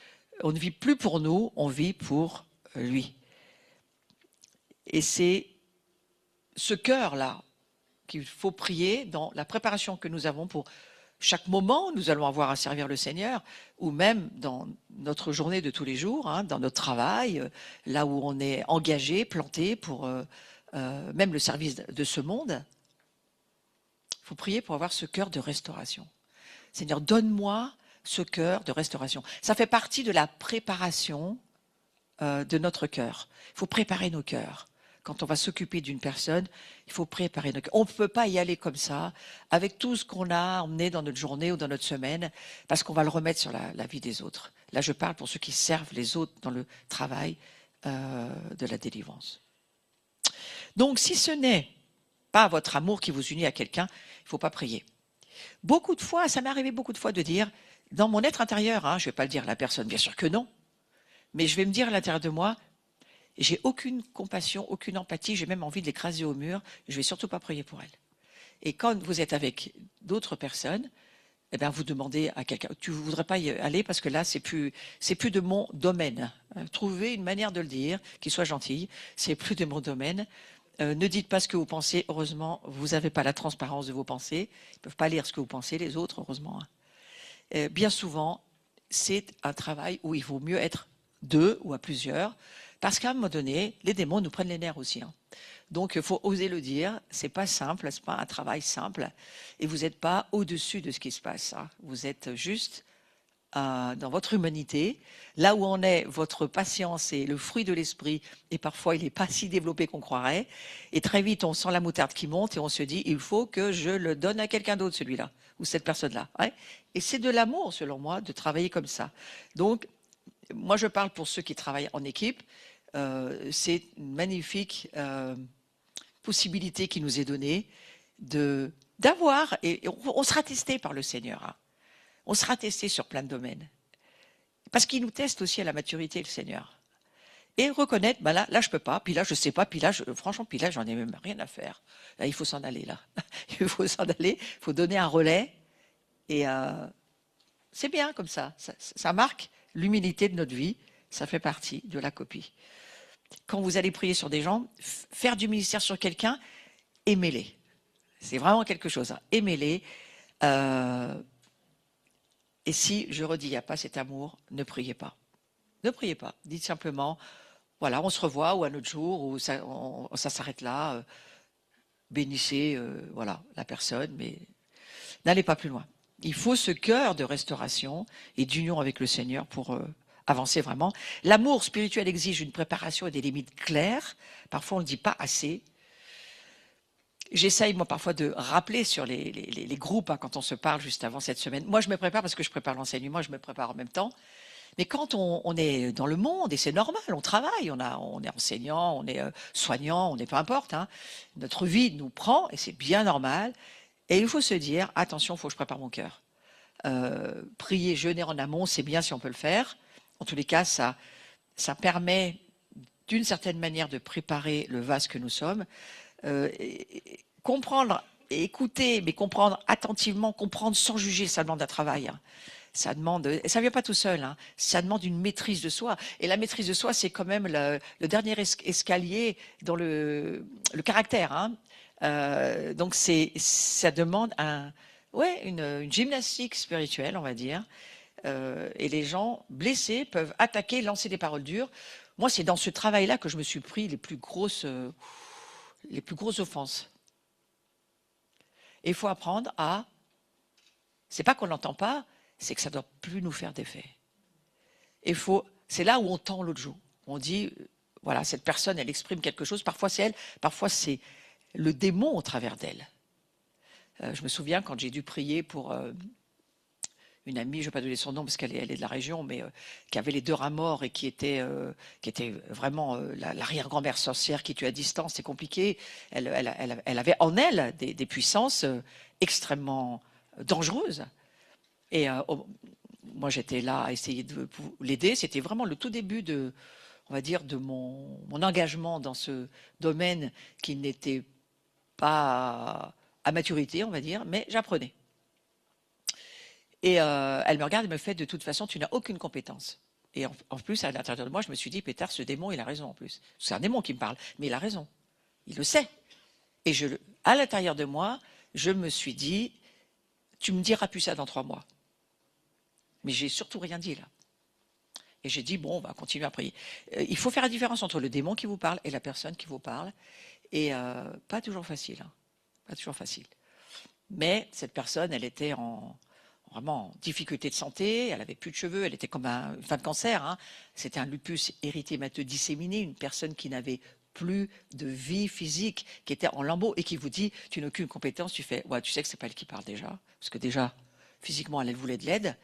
Speaker 1: On ne vit plus pour nous, on vit pour lui. Et c'est ce cœur-là qu'il faut prier dans la préparation que nous avons pour chaque moment où nous allons avoir à servir le Seigneur, ou même dans notre journée de tous les jours, hein, dans notre travail, là où on est engagé, planté pour même le service de ce monde. Il faut prier pour avoir ce cœur de restauration. Seigneur, donne-moi ce cœur de restauration. Ça fait partie de la préparation de notre cœur. Il faut préparer nos cœurs. Quand on va s'occuper d'une personne, il faut préparer nos cœurs. On ne peut pas y aller comme ça, avec tout ce qu'on a emmené dans notre journée ou dans notre semaine, parce qu'on va le remettre sur la vie des autres. Là, je parle pour ceux qui servent les autres dans le travail de la délivrance. Donc, si ce n'est pas votre amour qui vous unit à quelqu'un, il ne faut pas prier. Beaucoup de fois, ça m'est arrivé beaucoup de fois de dire, dans mon être intérieur, hein, je ne vais pas le dire à la personne, bien sûr que non, mais je vais me dire à l'intérieur de moi, j'ai aucune compassion, aucune empathie, j'ai même envie de l'écraser au mur, je ne vais surtout pas prier pour elle. Et quand vous êtes avec d'autres personnes, eh bien, vous demandez à quelqu'un, tu ne voudrais pas y aller parce que là, c'est plus de mon domaine. Trouvez une manière de le dire, qui soit gentille, c'est plus de mon domaine. Ne dites pas ce que vous pensez, heureusement, vous n'avez pas la transparence de vos pensées, ils ne peuvent pas lire ce que vous pensez, les autres, heureusement. Bien souvent, c'est un travail où il vaut mieux être deux ou à plusieurs, parce qu'à un moment donné, les démons nous prennent les nerfs aussi. Hein. Donc, il faut oser le dire, c'est pas simple, c'est pas un travail simple, et vous n'êtes pas au-dessus de ce qui se passe. Hein. Vous êtes juste dans votre humanité, là où en est votre patience et le fruit de l'esprit, et parfois il n'est pas si développé qu'on croirait, et très vite on sent la moutarde qui monte et on se dit il faut que je le donne à quelqu'un d'autre celui-là, ou cette personne-là. Ouais. Et c'est de l'amour selon moi de travailler comme ça. Donc moi je parle pour ceux qui travaillent en équipe, c'est une magnifique possibilité qui nous est donnée d'avoir, et on sera testé par le Seigneur, hein. On sera testé sur plein de domaines. Parce qu'il nous teste aussi à la maturité, le Seigneur. Et reconnaître, ben là, je peux pas, puis là, je sais pas, puis là, franchement, puis là, j'en ai même rien à faire. Là, il faut s'en aller, là. Il faut s'en aller, il faut donner un relais. Et c'est bien comme ça. Ça marque l'humilité de notre vie. Ça fait partie de la copie. Quand vous allez prier sur des gens, faire du ministère sur quelqu'un, aimez-les. C'est vraiment quelque chose. Hein. Aimez-les. Et si, je redis, il n'y a pas cet amour, ne priez pas. Ne priez pas. Dites simplement, voilà, on se revoit, ou un autre jour, ou ça s'arrête là. Bénissez voilà, la personne, mais n'allez pas plus loin. Il faut ce cœur de restauration et d'union avec le Seigneur pour avancer vraiment. L'amour spirituel exige une préparation et des limites claires. Parfois, on ne le dit pas assez. J'essaye, moi, parfois de rappeler sur les groupes, hein, quand on se parle juste avant cette semaine. Moi, je me prépare parce que je prépare l'enseignement, je me prépare en même temps. Mais quand on est dans le monde, et c'est normal, on travaille, on est enseignant, on est soignant, on est peu importe, hein, notre vie nous prend, et c'est bien normal. Et il faut se dire, attention, il faut que je prépare mon cœur. Prier, jeûner en amont, c'est bien si on peut le faire. En tous les cas, ça permet d'une certaine manière de préparer le vase que nous sommes. Comprendre et écouter, mais comprendre attentivement, comprendre sans juger, ça demande un travail. Hein. Ça vient pas tout seul, hein, ça demande une maîtrise de soi. Et la maîtrise de soi, c'est quand même le dernier escalier dans le caractère. Hein. Donc ça demande une gymnastique spirituelle, on va dire. Et les gens blessés peuvent attaquer, lancer des paroles dures. Moi, c'est dans ce travail-là que je me suis pris les plus grosses offenses. Et il faut apprendre à... C'est pas qu'on n'entend pas, c'est que ça ne doit plus nous faire d'effet. C'est là où on tend l'autre joue. On dit, voilà, cette personne, elle exprime quelque chose. Parfois, c'est elle, parfois, c'est le démon au travers d'elle. Je me souviens quand j'ai dû prier pour une amie, je ne vais pas donner son nom parce qu'elle est de la région, mais qui avait les 2 rats morts et qui était vraiment l'arrière-grand-mère sorcière qui tue à distance. C'est compliqué. Elle avait en elle des puissances extrêmement dangereuses. Et moi, j'étais là à essayer de l'aider. C'était vraiment le tout début on va dire, de mon engagement dans ce domaine qui n'était pas à maturité, on va dire, mais j'apprenais. Et elle me regarde et me fait, de toute façon, tu n'as aucune compétence. Et en plus, à l'intérieur de moi, je me suis dit, Pétard, ce démon, il a raison en plus. C'est un démon qui me parle, mais il a raison. Il le sait. Et à l'intérieur de moi, je me suis dit, tu me diras plus ça dans 3 mois. Mais j'ai surtout rien dit là. Et j'ai dit, bon, on va continuer à prier. Il faut faire la différence entre le démon qui vous parle et la personne qui vous parle. Et pas toujours facile. Hein. Pas toujours facile. Mais cette personne, elle était vraiment en difficulté de santé, elle avait plus de cheveux, elle était comme une fin de cancer. Hein. C'était un lupus érythémateux disséminé, une personne qui n'avait plus de vie physique, qui était en lambeaux et qui vous dit, tu n'as aucune compétence, tu fais, ouais, tu sais que c'est pas elle qui parle déjà, parce que déjà, physiquement, elle voulait de l'aide.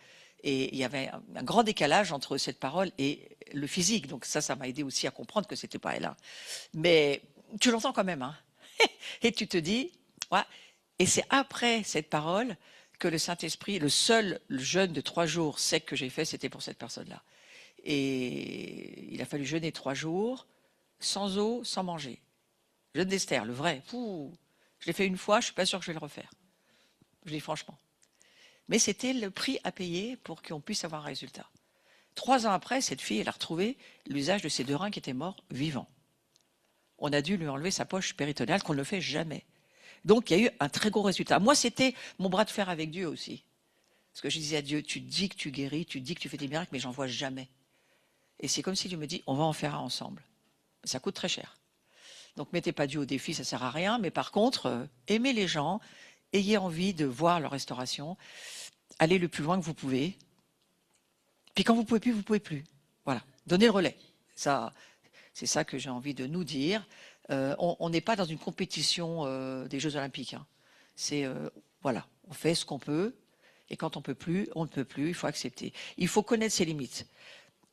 Speaker 1: Et il y avait un grand décalage entre cette parole et le physique. Donc ça m'a aidé aussi à comprendre que c'était pas elle. Hein. Mais tu l'entends quand même. Hein. Et tu te dis, ouais. Et c'est après cette parole que le Saint-Esprit, le jeûne de 3 jours sec que j'ai fait, c'était pour cette personne-là. Et il a fallu jeûner 3 jours, sans eau, sans manger. Jeûne d'Esther, le vrai. Je l'ai fait une fois, je suis pas sûre que je vais le refaire. Je dis franchement. Mais c'était le prix à payer pour qu'on puisse avoir un résultat. 3 ans après, cette fille, elle a retrouvé l'usage de ses 2 reins qui étaient morts vivants. On a dû lui enlever sa poche péritonéale, qu'on ne le fait jamais. Donc, il y a eu un très gros résultat. Moi, c'était mon bras de fer avec Dieu aussi. Parce que je disais à Dieu, tu dis que tu guéris, tu dis que tu fais des miracles, mais j'en vois jamais. Et c'est comme si Dieu me dit, on va en faire un ensemble. Ça coûte très cher. Donc, mettez pas Dieu au défi, ça sert à rien. Mais par contre, aimez les gens, ayez envie de voir leur restauration, allez le plus loin que vous pouvez. Puis quand vous pouvez plus, vous pouvez plus. Voilà, donnez le relais. Ça, c'est ça que j'ai envie de nous dire. On n'est pas dans une compétition des Jeux Olympiques. Hein. C'est voilà, on fait ce qu'on peut, et quand on peut plus, on ne peut plus. Il faut accepter. Il faut connaître ses limites.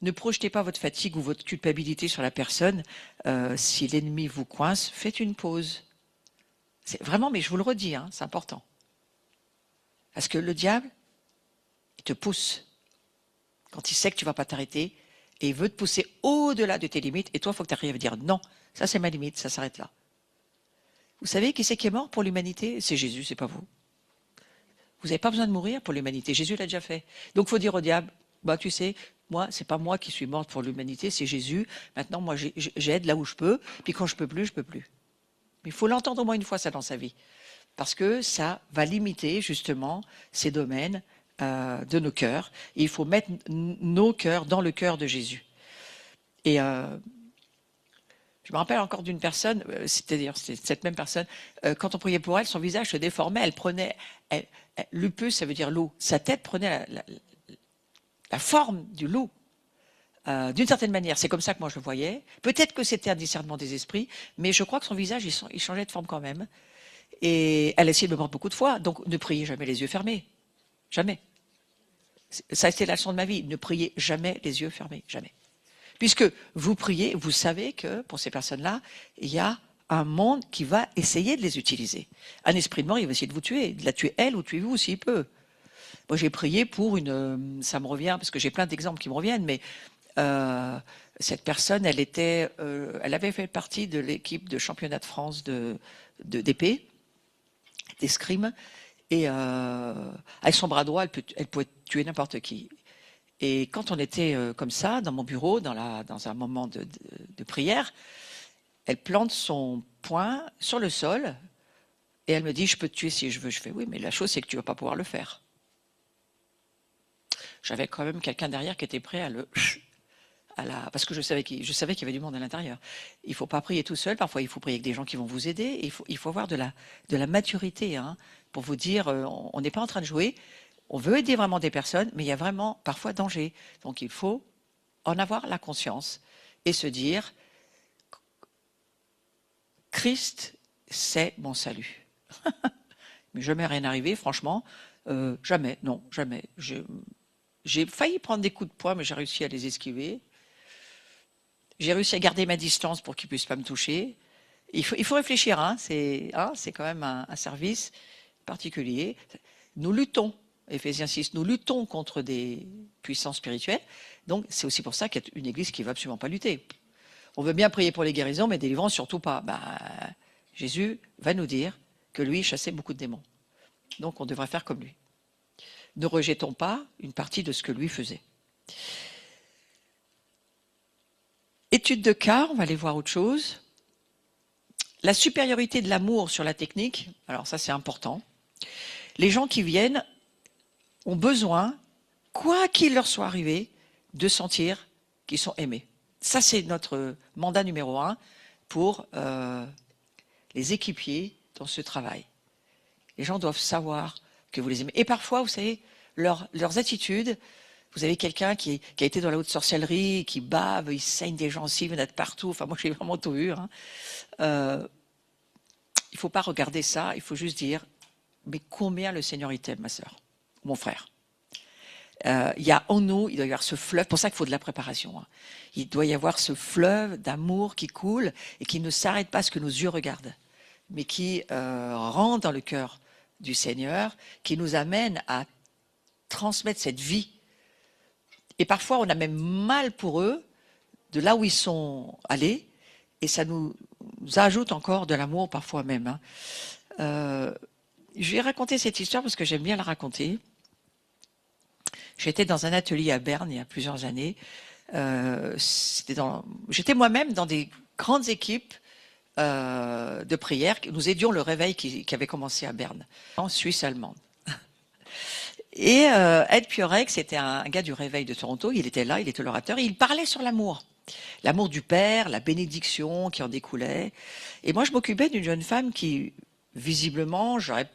Speaker 1: Ne projetez pas votre fatigue ou votre culpabilité sur la personne. Si l'ennemi vous coince, faites une pause. C'est vraiment, mais je vous le redis, hein, c'est important. Parce que le diable, il te pousse. Quand il sait que tu ne vas pas t'arrêter, et il veut te pousser au-delà de tes limites, et toi, il faut que tu arrives à dire non, ça c'est ma limite, ça s'arrête là. Vous savez qui c'est qui est mort pour l'humanité? C'est Jésus, c'est pas vous. Vous n'avez pas besoin de mourir pour l'humanité, Jésus l'a déjà fait. Donc il faut dire au diable, bah tu sais, moi, c'est pas moi qui suis morte pour l'humanité, c'est Jésus. Maintenant, moi, j'aide là où je peux, puis quand je peux plus, je peux plus. Mais il faut l'entendre au moins une fois ça dans sa vie, parce que ça va limiter justement ces domaines de nos cœurs. Et il faut mettre nos cœurs dans le cœur de Jésus. Et Je me rappelle encore d'une personne, c'est-à-dire cette même personne, quand on priait pour elle, son visage se déformait, elle prenait, lupus, ça veut dire loup, sa tête prenait la forme du loup. D'une certaine manière, c'est comme ça que moi je le voyais. Peut-être que c'était un discernement des esprits, mais je crois que son visage, il changeait de forme quand même. Et elle a essayé de me prendre beaucoup de fois, donc ne priez jamais les yeux fermés. Jamais. Ça a été la leçon de ma vie, ne priez jamais les yeux fermés, jamais. Puisque vous priez, vous savez que pour ces personnes-là, il y a un monde qui va essayer de les utiliser. Un esprit de mort, il va essayer de vous tuer, de la tuer elle ou tuer vous s'il peut. Moi, j'ai prié pour ça me revient, parce que j'ai plein d'exemples qui me reviennent, mais cette personne, elle avait fait partie de l'équipe de championnat de France d'épée, d'escrime, et avec son bras droit, elle pouvait tuer n'importe qui. Et quand on était comme ça, dans mon bureau, dans un moment de prière, elle plante son poing sur le sol et elle me dit, je peux te tuer si je veux. Je fais, oui, mais la chose, c'est que tu ne vas pas pouvoir le faire. J'avais quand même quelqu'un derrière qui était prêt parce que je savais qu'il y avait du monde à l'intérieur. Il ne faut pas prier tout seul. Parfois, il faut prier avec des gens qui vont vous aider. Et il faut avoir de la maturité pour vous dire, on n'est pas en train de jouer. On veut aider vraiment des personnes, mais il y a vraiment parfois danger. Donc il faut en avoir la conscience et se dire, Christ, c'est mon salut. Mais jamais rien arrivé, franchement. Jamais, non, jamais. J'ai failli prendre des coups de poing, mais j'ai réussi à les esquiver. J'ai réussi à garder ma distance pour qu'ils ne puissent pas me toucher. Il faut réfléchir, c'est quand même un service particulier. Nous luttons. Éphésiens 6, nous luttons contre des puissances spirituelles. Donc, c'est aussi pour ça qu'il y a une église qui ne veut absolument pas lutter. On veut bien prier pour les guérisons, mais délivrance, surtout pas. Jésus va nous dire que lui chassait beaucoup de démons. Donc, on devrait faire comme lui. Ne rejetons pas une partie de ce que lui faisait. Étude de cas, on va aller voir autre chose. La supériorité de l'amour sur la technique, alors ça c'est important. Les gens qui viennent ont besoin, quoi qu'il leur soit arrivé, de sentir qu'ils sont aimés. Ça, c'est notre mandat numéro 1 pour les équipiers dans ce travail. Les gens doivent savoir que vous les aimez. Et parfois, vous savez, leurs attitudes, vous avez quelqu'un qui a été dans la haute sorcellerie, qui bave, il saigne des gens aussi, il venait de partout. Enfin, moi, j'ai vraiment tout vu. Il ne faut pas regarder ça, il faut juste dire, mais combien le Seigneur il t'aime, ma sœur, mon frère. Il y a en nous, il doit y avoir ce fleuve, pour ça qu'il faut de la préparation. Il doit y avoir ce fleuve d'amour qui coule et qui ne s'arrête pas à ce que nos yeux regardent, mais qui rentre dans le cœur du Seigneur, qui nous amène à transmettre cette vie. Et parfois, on a même mal pour eux, de là où ils sont allés, et ça nous ajoute encore de l'amour parfois même. Je vais raconter cette histoire parce que j'aime bien la raconter. J'étais dans un atelier à Berne il y a plusieurs années. J'étais moi-même dans des grandes équipes de prière. Nous aidions le réveil qui avait commencé à Berne, en Suisse allemande. Et Ed Piorek, c'était un gars du réveil de Toronto. Il était là, il était l'orateur. Et il parlait sur l'amour. L'amour du Père, la bénédiction qui en découlait. Et moi, je m'occupais d'une jeune femme qui, visiblement, j'aurais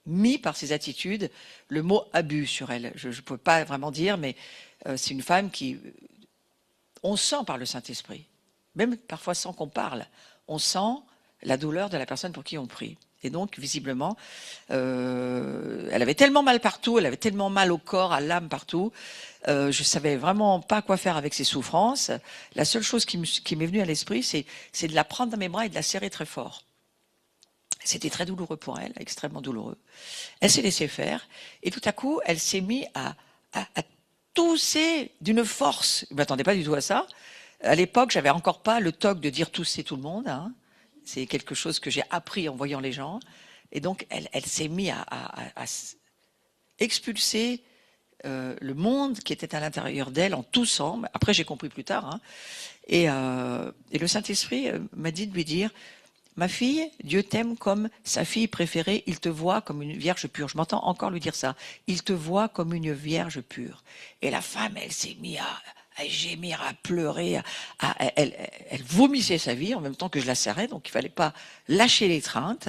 Speaker 1: mis par ses attitudes le mot abus sur elle. Je ne peux pas vraiment dire, mais c'est une femme qui... On sent par le Saint-Esprit, même parfois sans qu'on parle, on sent la douleur de la personne pour qui on prie. Et donc, visiblement, elle avait tellement mal partout, elle avait tellement mal au corps, à l'âme, partout. Je ne savais vraiment pas quoi faire avec ses souffrances. La seule chose qui m'est venue à l'esprit, c'est de la prendre dans mes bras et de la serrer très fort. C'était très douloureux pour elle, extrêmement douloureux. Elle s'est laissée faire et tout à coup, elle s'est mise à tousser d'une force. Je ne m'attendais pas du tout à ça. À l'époque, j'avais encore pas le toc de dire tousser tout le monde. C'est quelque chose que j'ai appris en voyant les gens. Et donc, elle s'est mise à expulser le monde qui était à l'intérieur d'elle en toussant. Après, j'ai compris plus tard. Et le Saint-Esprit m'a dit de lui dire, ma fille, Dieu t'aime comme sa fille préférée, il te voit comme une vierge pure. Je m'entends encore lui dire ça. Il te voit comme une vierge pure. Et la femme, elle s'est mise gémir, à pleurer, elle vomissait sa vie en même temps que je la serrais, donc il fallait pas lâcher l'étreinte.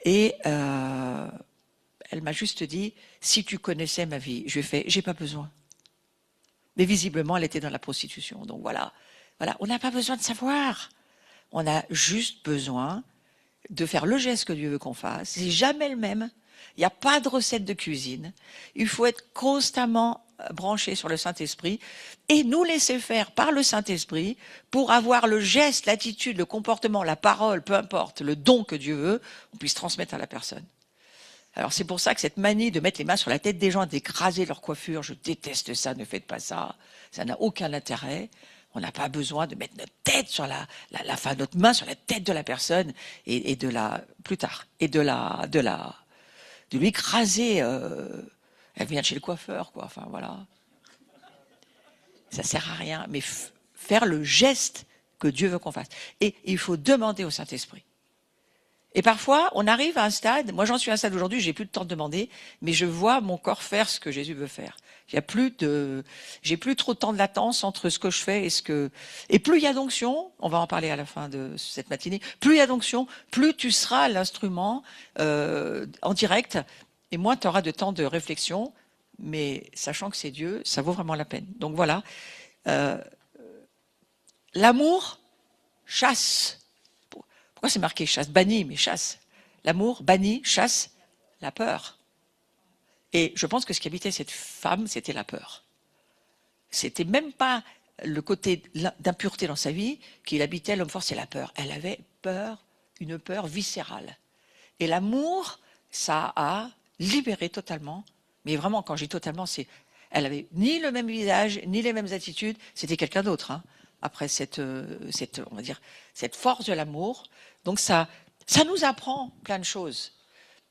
Speaker 1: Et elle m'a juste dit, si tu connaissais ma vie, je lui ai fait, j'ai pas besoin. Mais visiblement, elle était dans la prostitution. Donc voilà, on n'a pas besoin de savoir. On a juste besoin de faire le geste que Dieu veut qu'on fasse. C'est jamais le même. Il n'y a pas de recette de cuisine. Il faut être constamment branché sur le Saint-Esprit et nous laisser faire par le Saint-Esprit pour avoir le geste, l'attitude, le comportement, la parole, peu importe, le don que Dieu veut, on puisse transmettre à la personne. Alors c'est pour ça que cette manie de mettre les mains sur la tête des gens, d'écraser leur coiffure, je déteste ça, ne faites pas ça. Ça n'a aucun intérêt. On n'a pas besoin de mettre notre tête sur notre main sur la tête de la personne et de la, plus tard, et de lui écraser. Elle vient de chez le coiffeur, quoi. Enfin voilà. Ça sert à rien. Mais faire le geste que Dieu veut qu'on fasse. Et il faut demander au Saint-Esprit. Et parfois, on arrive à un stade, moi j'en suis à un stade aujourd'hui, j'ai plus de temps de demander, mais je vois mon corps faire ce que Jésus veut faire. J'ai plus trop de temps de latence entre ce que je fais et plus il y a d'onction, on va en parler à la fin de cette matinée, plus il y a d'onction, plus tu seras l'instrument en direct, et moins tu auras de temps de réflexion, mais sachant que c'est Dieu, ça vaut vraiment la peine. Donc voilà, l'amour chasse. Pourquoi c'est marqué chasse? Banni, mais chasse. L'amour banni, chasse la peur. Et je pense que ce qui habitait cette femme, c'était la peur. C'était même pas le côté d'impureté dans sa vie qui habitait l'homme fort, c'est la peur. Elle avait peur, une peur viscérale. Et l'amour, ça a libéré totalement. Mais vraiment, quand je dis totalement, c'est elle avait ni le même visage, ni les mêmes attitudes. C'était quelqu'un d'autre. Hein, après on va dire, cette force de l'amour. Donc ça nous apprend plein de choses.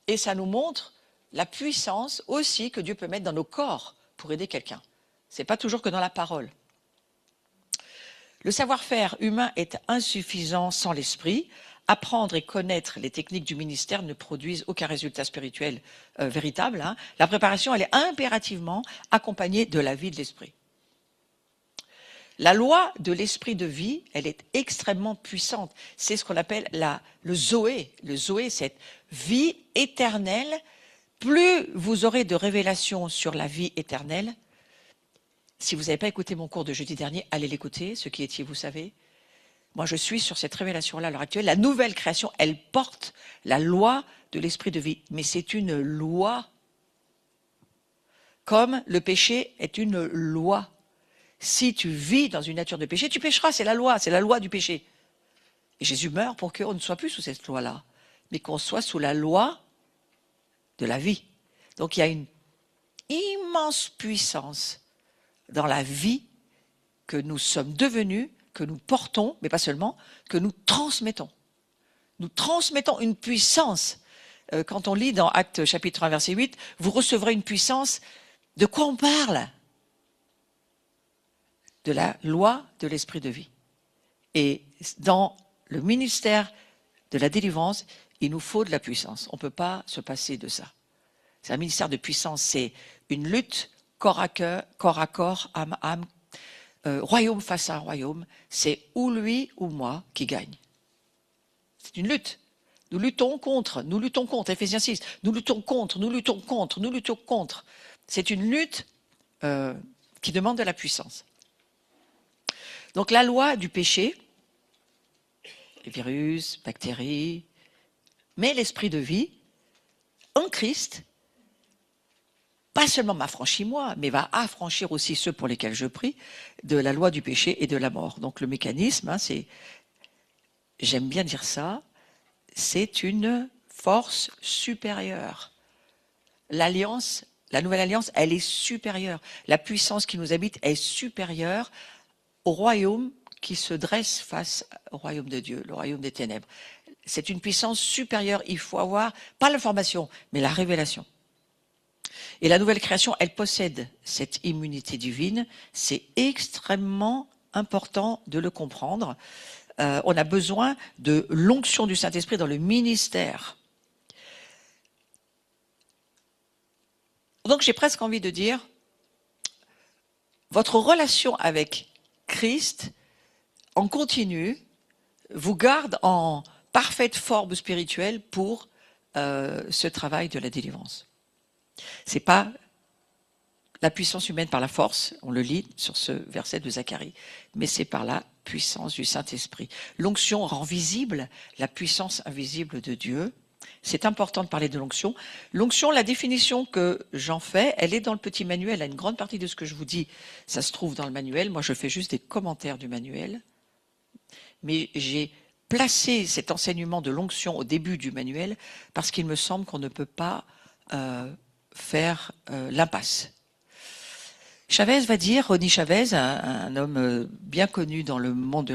Speaker 1: Et ça nous montre la puissance aussi que Dieu peut mettre dans nos corps pour aider quelqu'un. C'est pas toujours que dans la parole. Le savoir-faire humain est insuffisant sans l'esprit. Apprendre et connaître les techniques du ministère ne produisent aucun résultat spirituel véritable. Hein. La préparation, elle est impérativement accompagnée de la vie de l'esprit. La loi de l'esprit de vie, elle est extrêmement puissante. C'est ce qu'on appelle le Zoé. Le Zoé, cette vie éternelle. Plus vous aurez de révélations sur la vie éternelle, si vous n'avez pas écouté mon cours de jeudi dernier, allez l'écouter, ceux qui étiez, vous savez. Moi, je suis sur cette révélation-là à l'heure actuelle. La nouvelle création, elle porte la loi de l'esprit de vie. Mais c'est une loi. Comme le péché est une loi. Si tu vis dans une nature de péché, tu pécheras, c'est la loi du péché. Et Jésus meurt pour qu'on ne soit plus sous cette loi-là, mais qu'on soit sous la loi de la vie. Donc il y a une immense puissance dans la vie que nous sommes devenus, que nous portons, mais pas seulement, que nous transmettons. Nous transmettons une puissance. Quand on lit dans Actes chapitre 1, verset 8, vous recevrez une puissance. De quoi on parle? De la loi de l'esprit de vie. Et dans le ministère de la délivrance, il nous faut de la puissance. On ne peut pas se passer de ça. C'est un ministère de puissance, c'est une lutte corps à corps, âme à âme, royaume face à royaume. C'est ou lui ou moi qui gagne. C'est une lutte. Nous luttons contre, Éphésiens 6, nous luttons contre. C'est une lutte qui demande de la puissance. Donc la loi du péché, les virus, bactéries, mais l'esprit de vie, en Christ, pas seulement m'affranchit moi, mais va affranchir aussi ceux pour lesquels je prie, de la loi du péché et de la mort. Donc le mécanisme, hein, c'est, j'aime bien dire ça, c'est une force supérieure. L'alliance, la nouvelle alliance, elle est supérieure. La puissance qui nous habite est supérieure au royaume qui se dresse face au royaume de Dieu, le royaume des ténèbres. C'est une puissance supérieure. Il faut avoir, pas l'information, mais la révélation. Et la nouvelle création, elle possède cette immunité divine. C'est extrêmement important de le comprendre. On a besoin de l'onction du Saint-Esprit dans le ministère. Donc j'ai presque envie de dire, votre relation avec Christ en continu vous garde en parfaite forme spirituelle pour ce travail de la délivrance. Ce n'est pas la puissance humaine par la force, on le lit sur ce verset de Zacharie, mais c'est par la puissance du Saint-Esprit. L'onction rend visible la puissance invisible de Dieu. C'est important de parler de l'onction. L'onction, la définition que j'en fais, elle est dans le petit manuel. Une grande partie de ce que je vous dis, ça se trouve dans le manuel. Moi, je fais juste des commentaires du manuel. Mais j'ai placé cet enseignement de l'onction au début du manuel parce qu'il me semble qu'on ne peut pas faire l'impasse. Chavez va dire, Ronnie Chavez, un homme bien connu dans le monde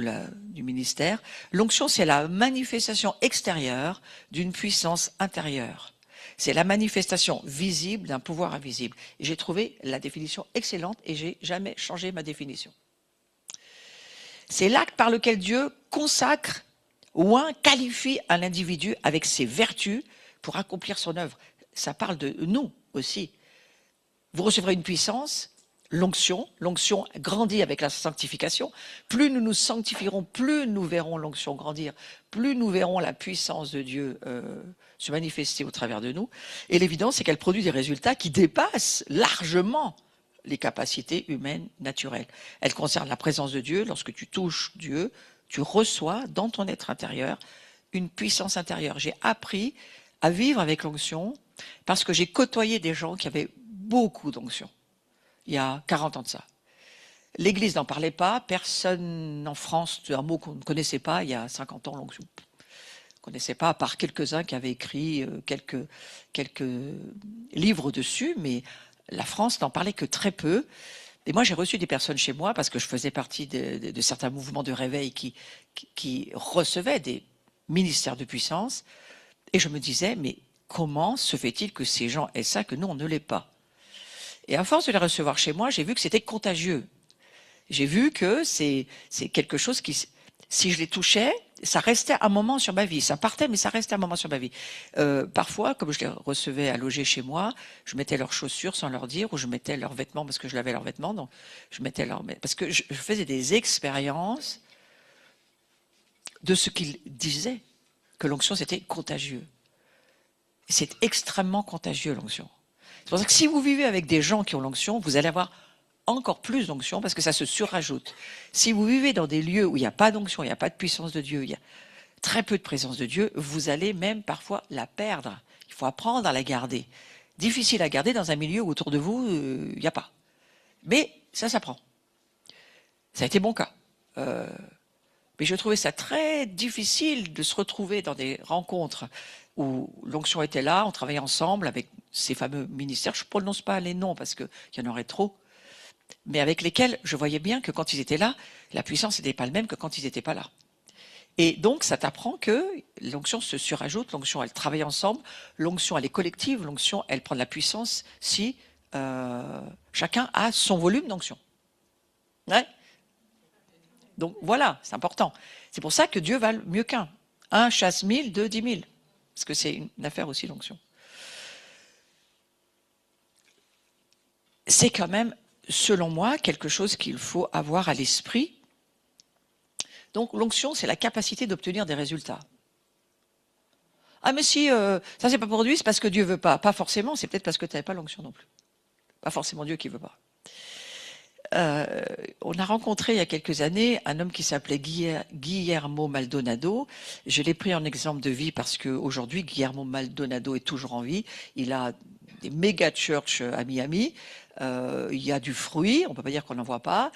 Speaker 1: du ministère, l'onction c'est la manifestation extérieure d'une puissance intérieure. C'est la manifestation visible d'un pouvoir invisible. J'ai trouvé la définition excellente et j'ai jamais changé ma définition. C'est l'acte par lequel Dieu consacre ou qualifie un individu avec ses vertus pour accomplir son œuvre. Ça parle de nous aussi. Vous recevrez une puissance, l'onction grandit avec la sanctification. Plus nous nous sanctifierons, plus nous verrons l'onction grandir, plus nous verrons la puissance de Dieu se manifester au travers de nous. Et l'évidence, c'est qu'elle produit des résultats qui dépassent largement les capacités humaines naturelles. Elle concerne la présence de Dieu. Lorsque tu touches Dieu, tu reçois dans ton être intérieur une puissance intérieure. J'ai appris à vivre avec l'onction parce que j'ai côtoyé des gens qui avaient beaucoup d'onction. Il y a 40 ans de ça. L'Église n'en parlait pas. Personne en France, un mot qu'on ne connaissait pas il y a 50 ans, l'onction. On ne connaissait pas, à part quelques-uns qui avaient écrit quelques livres dessus, mais la France n'en parlait que très peu. Et moi, j'ai reçu des personnes chez moi parce que je faisais partie de certains mouvements de réveil qui recevaient des ministères de puissance. Et je me disais, mais comment se fait-il que ces gens aient ça, que nous, on ne l'ait pas? Et à force de les recevoir chez moi, j'ai vu que c'était contagieux. J'ai vu que c'est quelque chose qui, si je les touchais, ça restait un moment sur ma vie. Ça partait, mais ça restait un moment sur ma vie. Parfois, comme je les recevais à loger chez moi, je mettais leurs chaussures sans leur dire, ou je mettais leurs vêtements parce que je lavais leurs vêtements. Donc, je mettais parce que je faisais des expériences de ce qu'ils disaient, que l'onction, c'était contagieux. C'est extrêmement contagieux, l'onction. C'est pour ça que si vous vivez avec des gens qui ont l'onction, vous allez avoir encore plus d'onction parce que ça se surajoute. Si vous vivez dans des lieux où il n'y a pas d'onction, il n'y a pas de puissance de Dieu, il y a très peu de présence de Dieu, vous allez même parfois la perdre. Il faut apprendre à la garder. Difficile à garder dans un milieu où autour de vous, il n'y a pas. Mais ça s'apprend. Ça a été mon cas. Mais je trouvais ça très difficile de se retrouver dans des rencontres où l'onction était là, on travaillait ensemble avec ces fameux ministères. Je ne prononce pas les noms parce qu'il y en aurait trop, mais avec lesquels je voyais bien que quand ils étaient là, la puissance n'était pas la même que quand ils n'étaient pas là. Et donc, ça t'apprend que l'onction se surajoute, l'onction, elle travaille ensemble, l'onction, elle est collective, l'onction, elle prend de la puissance si chacun a son volume d'onction. Ouais. Donc voilà, c'est important. C'est pour ça que Dieu valent mieux qu'un. Un chasse 1000, deux 10 000. Parce que c'est une affaire aussi, l'onction. C'est quand même, selon moi, quelque chose qu'il faut avoir à l'esprit. Donc l'onction, c'est la capacité d'obtenir des résultats. Ah mais si, ça c'est pas pour Dieu, c'est parce que Dieu veut pas. Pas forcément, c'est peut-être parce que tu n'avais pas l'onction non plus. Pas forcément Dieu qui veut pas. On a rencontré il y a quelques années un homme qui s'appelait Guillermo Maldonado. Je l'ai pris en exemple de vie parce qu'aujourd'hui, Guillermo Maldonado est toujours en vie. Il a des méga churches à Miami. Il y a du fruit, on ne peut pas dire qu'on n'en voit pas.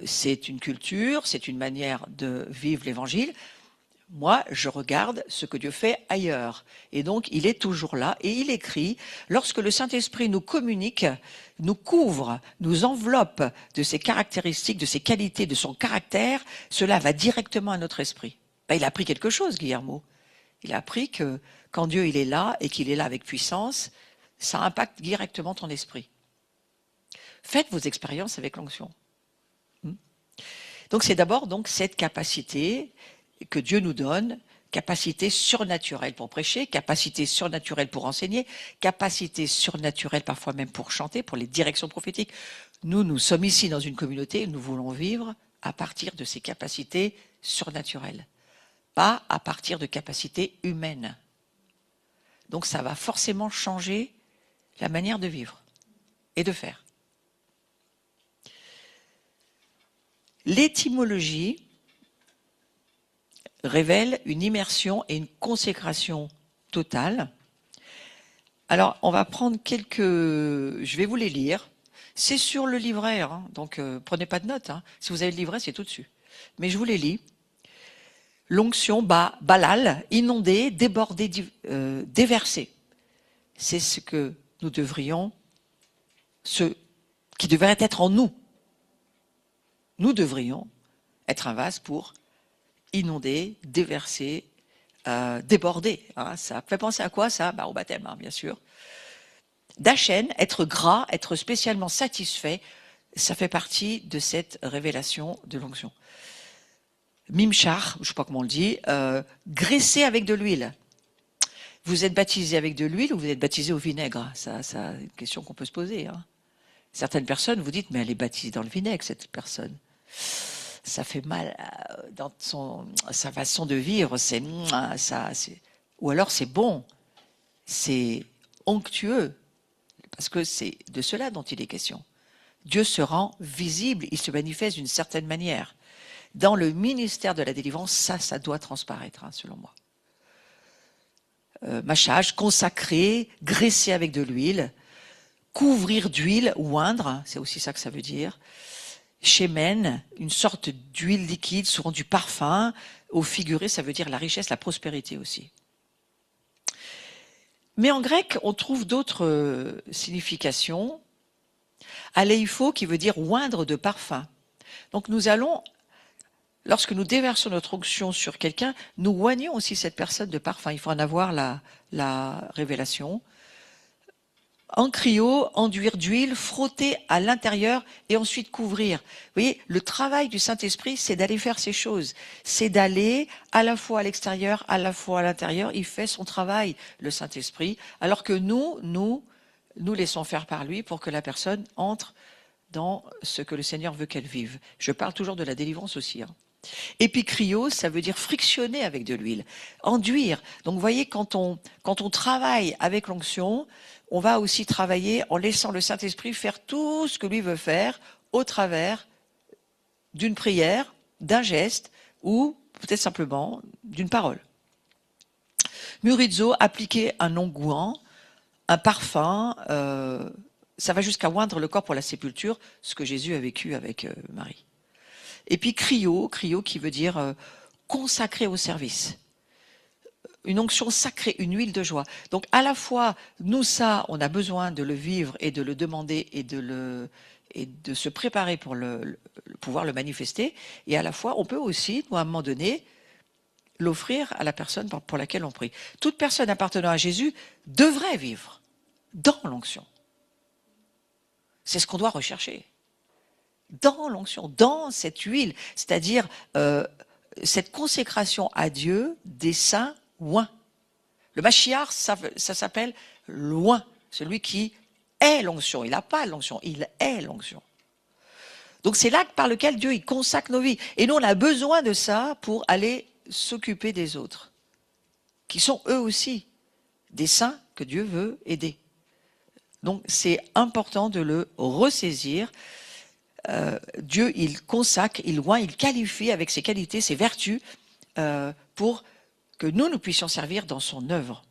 Speaker 1: C'est une culture, c'est une manière de vivre l'évangile. Moi, je regarde ce que Dieu fait ailleurs. Et donc, il est toujours là et il écrit, lorsque le Saint-Esprit nous communique, nous couvre, nous enveloppe de ses caractéristiques, de ses qualités, de son caractère, cela va directement à notre esprit. Ben, il a appris quelque chose, Guillermo. Il a appris que quand Dieu il est là et qu'il est là avec puissance, ça impacte directement ton esprit. Faites vos expériences avec l'onction. Donc, c'est d'abord donc cette capacité que Dieu nous donne, Capacité surnaturelle pour prêcher, capacité surnaturelle pour enseigner, capacité surnaturelle parfois même pour chanter, pour les directions prophétiques. Nous sommes ici dans une communauté et nous voulons vivre à partir de ces capacités surnaturelles, pas à partir de capacités humaines. Donc ça va forcément changer la manière de vivre et de faire. L'étymologie révèle une immersion et une consécration totale. Alors, on va prendre quelques... Je vais vous les lire. C'est sur le livret, hein, donc prenez pas de notes. Hein. Si vous avez le livret, c'est tout dessus. Mais je vous les lis. L'onction, balal, inondé, débordé, déversé. C'est ce que nous devrions, ce qui devrait être en nous. Nous devrions être un vase pour inonder, déverser, déborder. Hein. Ça fait penser à quoi ça? Au baptême, hein, bien sûr. D'Achène, être gras, être spécialement satisfait, ça fait partie de cette révélation de l'onction. Mimchar, je ne sais pas comment on le dit, graisser avec de l'huile. Vous êtes baptisé avec de l'huile ou vous êtes baptisé au vinaigre? Ça, c'est une question qu'on peut se poser. Hein. Certaines personnes, vous dites, mais elle est baptisée dans le vinaigre, cette personne. Ça fait mal dans sa façon de vivre. Ou alors c'est bon, c'est onctueux, parce que c'est de cela dont il est question. Dieu se rend visible, il se manifeste d'une certaine manière. Dans le ministère de la délivrance, ça doit transparaître, hein, selon moi. Mâchage, consacrer, graisser avec de l'huile, couvrir d'huile, oindre, c'est aussi ça que ça veut dire. Shemen, une sorte d'huile liquide, souvent du parfum. Au figuré, ça veut dire la richesse, la prospérité aussi. Mais en grec, on trouve d'autres significations. Aleipho, qui veut dire oindre de parfum. Donc nous allons, lorsque nous déversons notre onction sur quelqu'un, nous oignons aussi cette personne de parfum. Il faut en avoir la révélation. En cryo, enduire d'huile, frotter à l'intérieur et ensuite couvrir. Vous voyez, le travail du Saint-Esprit, c'est d'aller faire ces choses. C'est d'aller à la fois à l'extérieur, à la fois à l'intérieur. Il fait son travail, le Saint-Esprit, alors que nous laissons faire par lui pour que la personne entre dans ce que le Seigneur veut qu'elle vive. Je parle toujours de la délivrance aussi. Hein. Épicrio, ça veut dire frictionner avec de l'huile, enduire. Donc vous voyez, quand on travaille avec l'onction, on va aussi travailler en laissant le Saint-Esprit faire tout ce que lui veut faire au travers d'une prière, d'un geste ou peut-être simplement d'une parole. Murizo, appliquer un onguent, un parfum, ça va jusqu'à oindre le corps pour la sépulture, ce que Jésus a vécu avec Marie. Et puis cryo qui veut dire consacré au service. Une onction sacrée, une huile de joie. Donc à la fois, nous on a besoin de le vivre et de le demander et de se préparer pour pouvoir le manifester. Et à la fois, on peut aussi, à un moment donné, l'offrir à la personne pour laquelle on prie. Toute personne appartenant à Jésus devrait vivre dans l'onction. C'est ce qu'on doit rechercher. Dans l'onction, dans cette huile, c'est-à-dire cette consécration à Dieu des saints oints. Le Mashiach, ça s'appelle l'oint, celui qui est l'onction. Il n'a pas l'onction, il est l'onction. Donc c'est l'acte par lequel Dieu il consacre nos vies. Et nous, on a besoin de ça pour aller s'occuper des autres, qui sont eux aussi des saints que Dieu veut aider. Donc c'est important de le ressaisir. Dieu, il consacre, il oint, il qualifie avec ses qualités, ses vertus, pour que nous puissions servir dans son œuvre.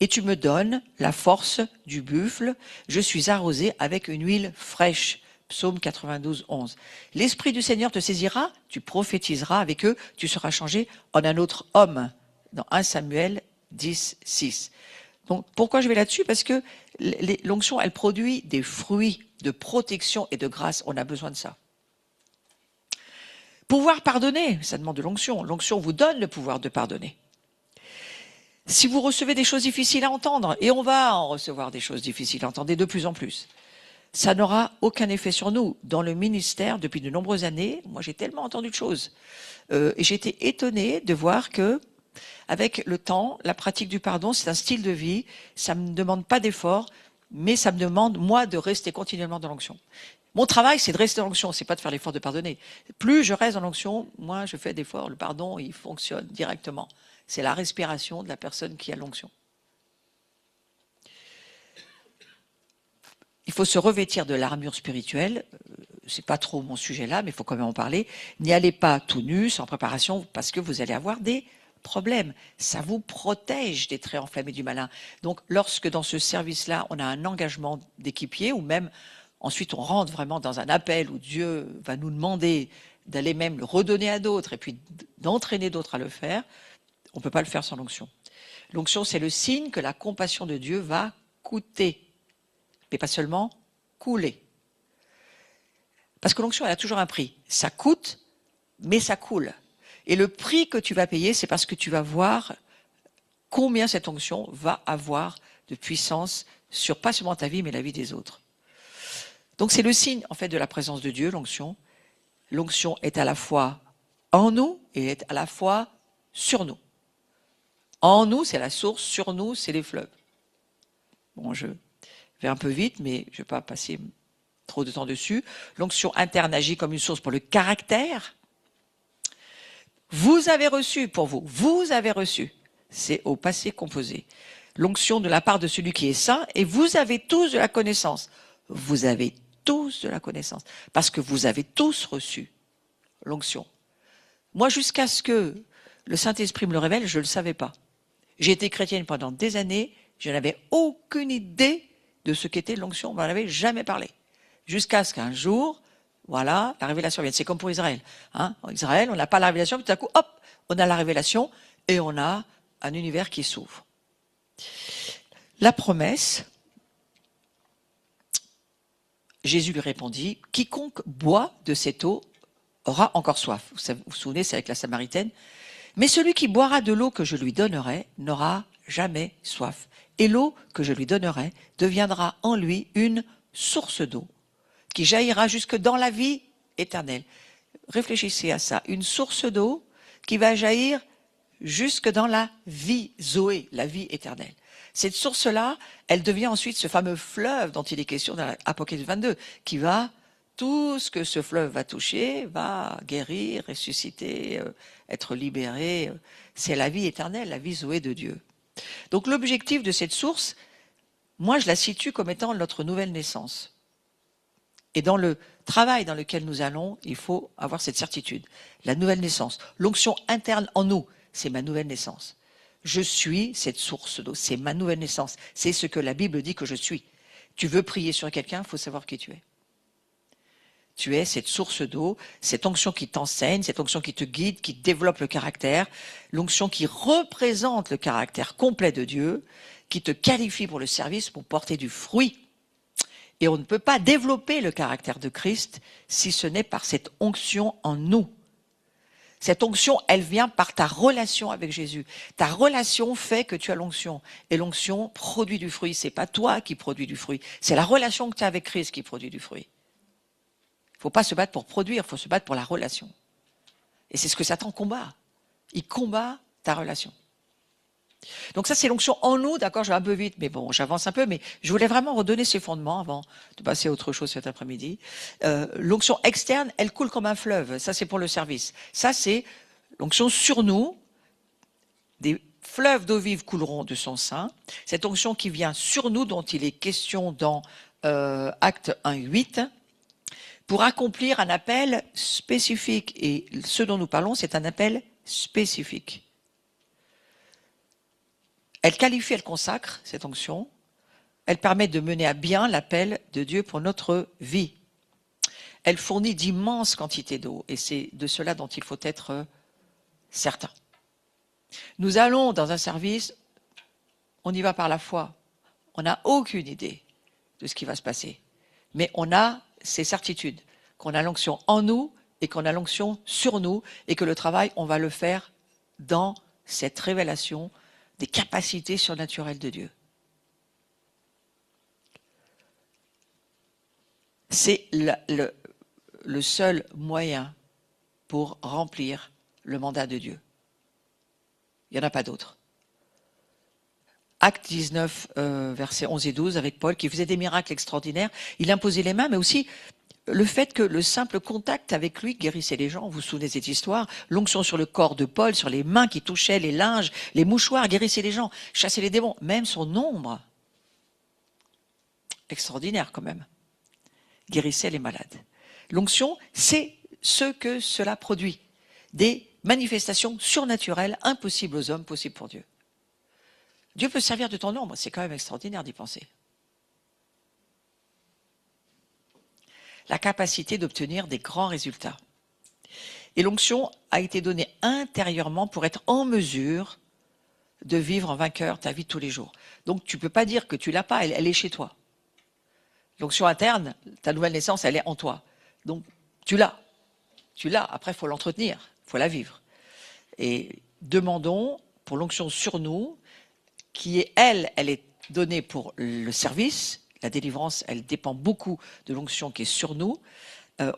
Speaker 1: Et tu me donnes la force du buffle, je suis arrosé avec une huile fraîche. Psaume 92, 11. L'Esprit du Seigneur te saisira, tu prophétiseras avec eux, tu seras changé en un autre homme. Dans 1 Samuel 10, 6. Donc, pourquoi je vais là-dessus? Parce que l'onction, elle produit des fruits de protection et de grâce. On a besoin de ça. Pouvoir pardonner, ça demande de l'onction. L'onction vous donne le pouvoir de pardonner. Si vous recevez des choses difficiles à entendre, et on va en recevoir des choses difficiles à entendre, et de plus en plus, ça n'aura aucun effet sur nous. Dans le ministère, depuis de nombreuses années, moi j'ai tellement entendu de choses. Et j'ai été étonnée de voir que avec le temps, la pratique du pardon, c'est un style de vie. Ça ne me demande pas d'effort, mais ça me demande, moi, de rester continuellement dans l'onction. Mon travail, c'est de rester dans l'onction, c'est pas de faire l'effort de pardonner. Plus je reste dans l'onction, moins je fais d'efforts. Le pardon, il fonctionne directement. C'est la respiration de la personne qui a l'onction. Il faut se revêtir de l'armure spirituelle. C'est pas trop mon sujet là, mais il faut quand même en parler. N'y allez pas tout nu, sans préparation, parce que vous allez avoir des problèmes. Ça vous protège des traits enflammés du malin. Donc, lorsque dans ce service-là, on a un engagement d'équipier, ou même ensuite on rentre vraiment dans un appel où Dieu va nous demander d'aller même le redonner à d'autres et puis d'entraîner d'autres à le faire, on ne peut pas le faire sans l'onction. L'onction, c'est le signe que la compassion de Dieu va coûter, mais pas seulement couler. Parce que l'onction, elle a toujours un prix. Ça coûte, mais ça coule. Et le prix que tu vas payer, c'est parce que tu vas voir combien cette onction va avoir de puissance sur pas seulement ta vie, mais la vie des autres. Donc c'est le signe, en fait, de la présence de Dieu, l'onction. L'onction est à la fois en nous et est à la fois sur nous. En nous, c'est la source, sur nous, c'est les fleuves. Bon, je vais un peu vite, mais je ne vais pas passer trop de temps dessus. L'onction interne agit comme une source pour le caractère. Vous avez reçu, pour vous, vous avez reçu. C'est au passé composé. L'onction de la part de celui qui est saint, et vous avez tous de la connaissance. Vous avez tous de la connaissance, parce que vous avez tous reçu l'onction. Moi, jusqu'à ce que le Saint-Esprit me le révèle, je ne le savais pas. J'ai été chrétienne pendant des années, je n'avais aucune idée de ce qu'était l'onction, on m'en avait jamais parlé. Jusqu'à ce qu'un jour, voilà, la révélation vienne. C'est comme pour Israël. Hein. En Israël, on n'a pas la révélation, puis tout à coup, hop, on a la révélation et on a un univers qui s'ouvre. La promesse, Jésus lui répondit, « Quiconque boit de cette eau aura encore soif. » Vous vous souvenez, c'est avec la Samaritaine. « Mais celui qui boira de l'eau que je lui donnerai n'aura jamais soif. Et l'eau que je lui donnerai deviendra en lui une source d'eau qui jaillira jusque dans la vie éternelle. » Réfléchissez à ça. Une source d'eau qui va jaillir jusque dans la vie, Zoé, la vie éternelle. Cette source-là, elle devient ensuite ce fameux fleuve dont il est question dans l'Apocalypse 22, qui va, tout ce que ce fleuve va toucher, va guérir, ressusciter, être libéré. C'est la vie éternelle, la vie Zoé de Dieu. Donc l'objectif de cette source, moi je la situe comme étant notre nouvelle naissance. Et dans le travail dans lequel nous allons, il faut avoir cette certitude. La nouvelle naissance, l'onction interne en nous, c'est ma nouvelle naissance. Je suis cette source d'eau, c'est ma nouvelle naissance. C'est ce que la Bible dit que je suis. Tu veux prier sur quelqu'un, il faut savoir qui tu es. Tu es cette source d'eau, cette onction qui t'enseigne, cette onction qui te guide, qui développe le caractère, l'onction qui représente le caractère complet de Dieu, qui te qualifie pour le service, pour porter du fruit. Et on ne peut pas développer le caractère de Christ si ce n'est par cette onction en nous. Cette onction, elle vient par ta relation avec Jésus. Ta relation fait que tu as l'onction. Et l'onction produit du fruit. Ce n'est pas toi qui produis du fruit. C'est la relation que tu as avec Christ qui produit du fruit. Il ne faut pas se battre pour produire, il faut se battre pour la relation. Et c'est ce que Satan combat. Il combat ta relation. Donc ça, c'est l'onction en nous, d'accord, je vais un peu vite, mais bon, j'avance un peu, mais je voulais vraiment redonner ces fondements avant de passer à autre chose cet après-midi. L'onction externe, elle coule comme un fleuve, ça c'est pour le service. Ça c'est l'onction sur nous, des fleuves d'eau vive couleront de son sein. Cette onction qui vient sur nous, dont il est question dans Actes 1:8, pour accomplir un appel spécifique. Et ce dont nous parlons, c'est un appel spécifique. Elle qualifie, elle consacre cette onction. Elle permet de mener à bien l'appel de Dieu pour notre vie. Elle fournit d'immenses quantités d'eau et c'est de cela dont il faut être certain. Nous allons dans un service, on y va par la foi. On n'a aucune idée de ce qui va se passer. Mais on a ces certitudes, qu'on a l'onction en nous et qu'on a l'onction sur nous et que le travail, on va le faire dans cette révélation des capacités surnaturelles de Dieu. C'est le seul moyen pour remplir le mandat de Dieu. Il n'y en a pas d'autre. Acte 19, versets 11 et 12, avec Paul, qui faisait des miracles extraordinaires. Il imposait les mains, mais aussi le fait que le simple contact avec lui guérissait les gens. Vous vous souvenez de cette histoire? L'onction sur le corps de Paul, sur les mains qui touchaient les linges, les mouchoirs, guérissait les gens, chassait les démons. Même son ombre, extraordinaire quand même, guérissait les malades. L'onction, c'est ce que cela produit. Des manifestations surnaturelles, impossibles aux hommes, possibles pour Dieu. Dieu peut servir de ton ombre, c'est quand même extraordinaire d'y penser. La capacité d'obtenir des grands résultats. Et l'onction a été donnée intérieurement pour être en mesure de vivre en vainqueur ta vie de tous les jours. Donc tu ne peux pas dire que tu l'as pas, elle est chez toi. L'onction interne, ta nouvelle naissance, elle est en toi. Donc tu l'as. Tu l'as, après il faut l'entretenir, il faut la vivre. Et demandons pour l'onction sur nous, qui est, elle est donnée pour le service. La délivrance, elle dépend beaucoup de l'onction qui est sur nous.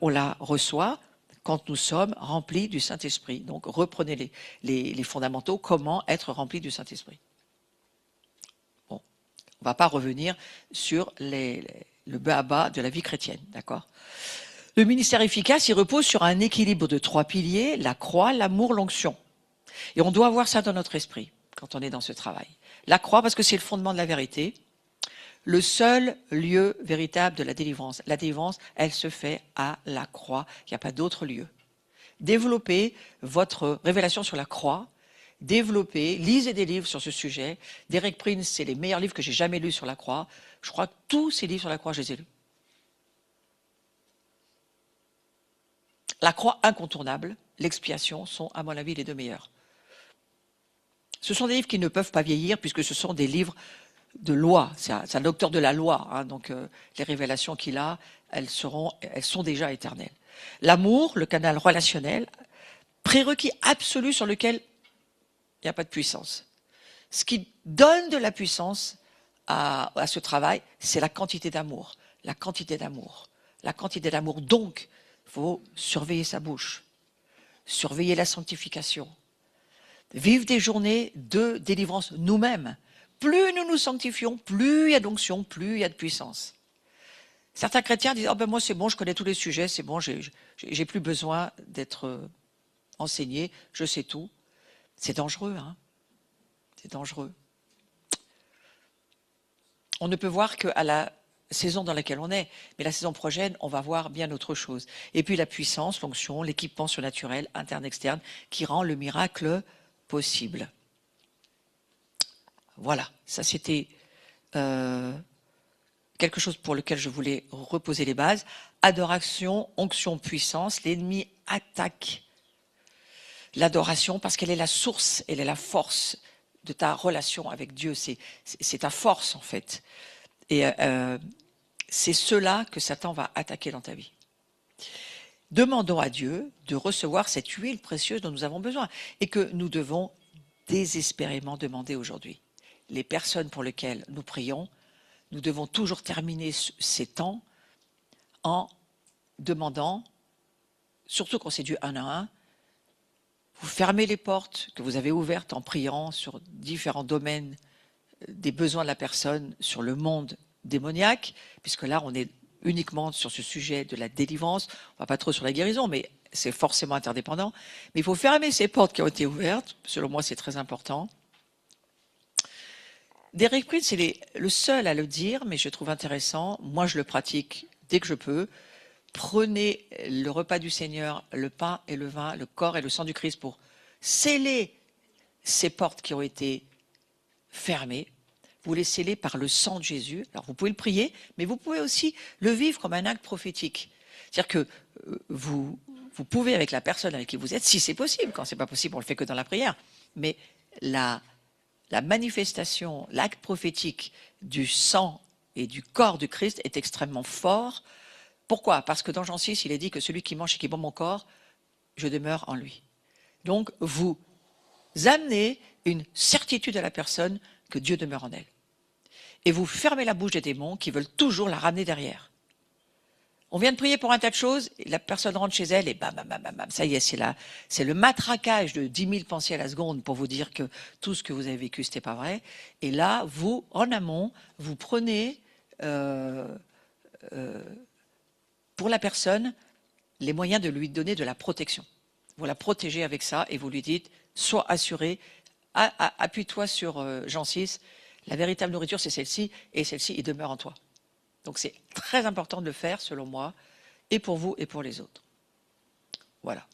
Speaker 1: On la reçoit quand nous sommes remplis du Saint-Esprit. Donc reprenez les fondamentaux, comment être remplis du Saint-Esprit. Bon, on ne va pas revenir sur le bas de la vie chrétienne, d'accord? Le ministère efficace, il repose sur un équilibre de 3 piliers, la croix, l'amour, l'onction. Et on doit avoir ça dans notre esprit quand on est dans ce travail. La croix, parce que c'est le fondement de la vérité, le seul lieu véritable de la délivrance. La délivrance, elle se fait à la croix, il n'y a pas d'autre lieu. Développez votre révélation sur la croix, développez, lisez des livres sur ce sujet. Derek Prince, c'est les meilleurs livres que j'ai jamais lus sur la croix. Je crois que tous ces livres sur la croix, je les ai lus. La croix incontournable, l'expiation sont, à mon avis, les 2 meilleurs. Ce sont des livres qui ne peuvent pas vieillir puisque ce sont des livres de loi. C'est un docteur de la loi. Hein, donc les révélations qu'il a, elles sont déjà éternelles. L'amour, le canal relationnel, prérequis absolu sur lequel il n'y a pas de puissance. Ce qui donne de la puissance à ce travail, c'est la quantité d'amour. La quantité d'amour. La quantité d'amour. Donc, il faut surveiller sa bouche, surveiller la sanctification, vivre des journées de délivrance nous-mêmes. Plus nous nous sanctifions, plus il y a d'onction, plus il y a de puissance. Certains chrétiens disent « Oh ben moi c'est bon, je connais tous les sujets, c'est bon, j'ai plus besoin d'être enseigné, je sais tout. » C'est dangereux, hein? C'est dangereux. On ne peut voir qu'à la saison dans laquelle on est, mais la saison prochaine, on va voir bien autre chose. Et puis la puissance, l'onction, l'équipement surnaturel, interne, externe, qui rend le miracle possible. Voilà, ça c'était quelque chose pour lequel je voulais reposer les bases. Adoration, onction, puissance, l'ennemi attaque l'adoration parce qu'elle est la source, elle est la force de ta relation avec Dieu, c'est ta force en fait. Et c'est cela que Satan va attaquer dans ta vie. Demandons à Dieu de recevoir cette huile précieuse dont nous avons besoin et que nous devons désespérément demander aujourd'hui. Les personnes pour lesquelles nous prions, nous devons toujours terminer ces temps en demandant, surtout quand c'est du 1 à 1, vous fermez les portes que vous avez ouvertes en priant sur différents domaines des besoins de la personne, sur le monde démoniaque, puisque là on est uniquement sur ce sujet de la délivrance, on va pas trop sur la guérison, mais c'est forcément interdépendant. Mais il faut fermer ces portes qui ont été ouvertes, selon moi c'est très important. Derek Prince, c'est le seul à le dire, mais je trouve intéressant, moi je le pratique dès que je peux. Prenez le repas du Seigneur, le pain et le vin, le corps et le sang du Christ pour sceller ces portes qui ont été fermées. Vous les scellez par le sang de Jésus. Alors vous pouvez le prier, mais vous pouvez aussi le vivre comme un acte prophétique. C'est-à-dire que vous pouvez, avec la personne avec qui vous êtes, si c'est possible, quand c'est pas possible, on le fait que dans la prière, mais la manifestation, l'acte prophétique du sang et du corps du Christ est extrêmement fort. Pourquoi? Parce que dans Jean 6, il est dit que celui qui mange et qui boit mon corps, je demeure en lui. Donc, vous amenez une certitude à la personne que Dieu demeure en elle. Et vous fermez la bouche des démons qui veulent toujours la ramener derrière. On vient de prier pour un tas de choses, et la personne rentre chez elle et bam, bam, bam, bam, bam, ça y est, c'est le matraquage de 10 000 pensées à la seconde pour vous dire que tout ce que vous avez vécu, c'était pas vrai. Et là, vous, en amont, vous prenez euh, euh, pour la personne les moyens de lui donner de la protection. Vous la protégez avec ça et vous lui dites, sois assuré, appuie-toi sur Jean 6, la véritable nourriture, c'est celle-ci, et celle-ci, il demeure en toi. Donc c'est très important de le faire, selon moi, et pour vous et pour les autres. Voilà.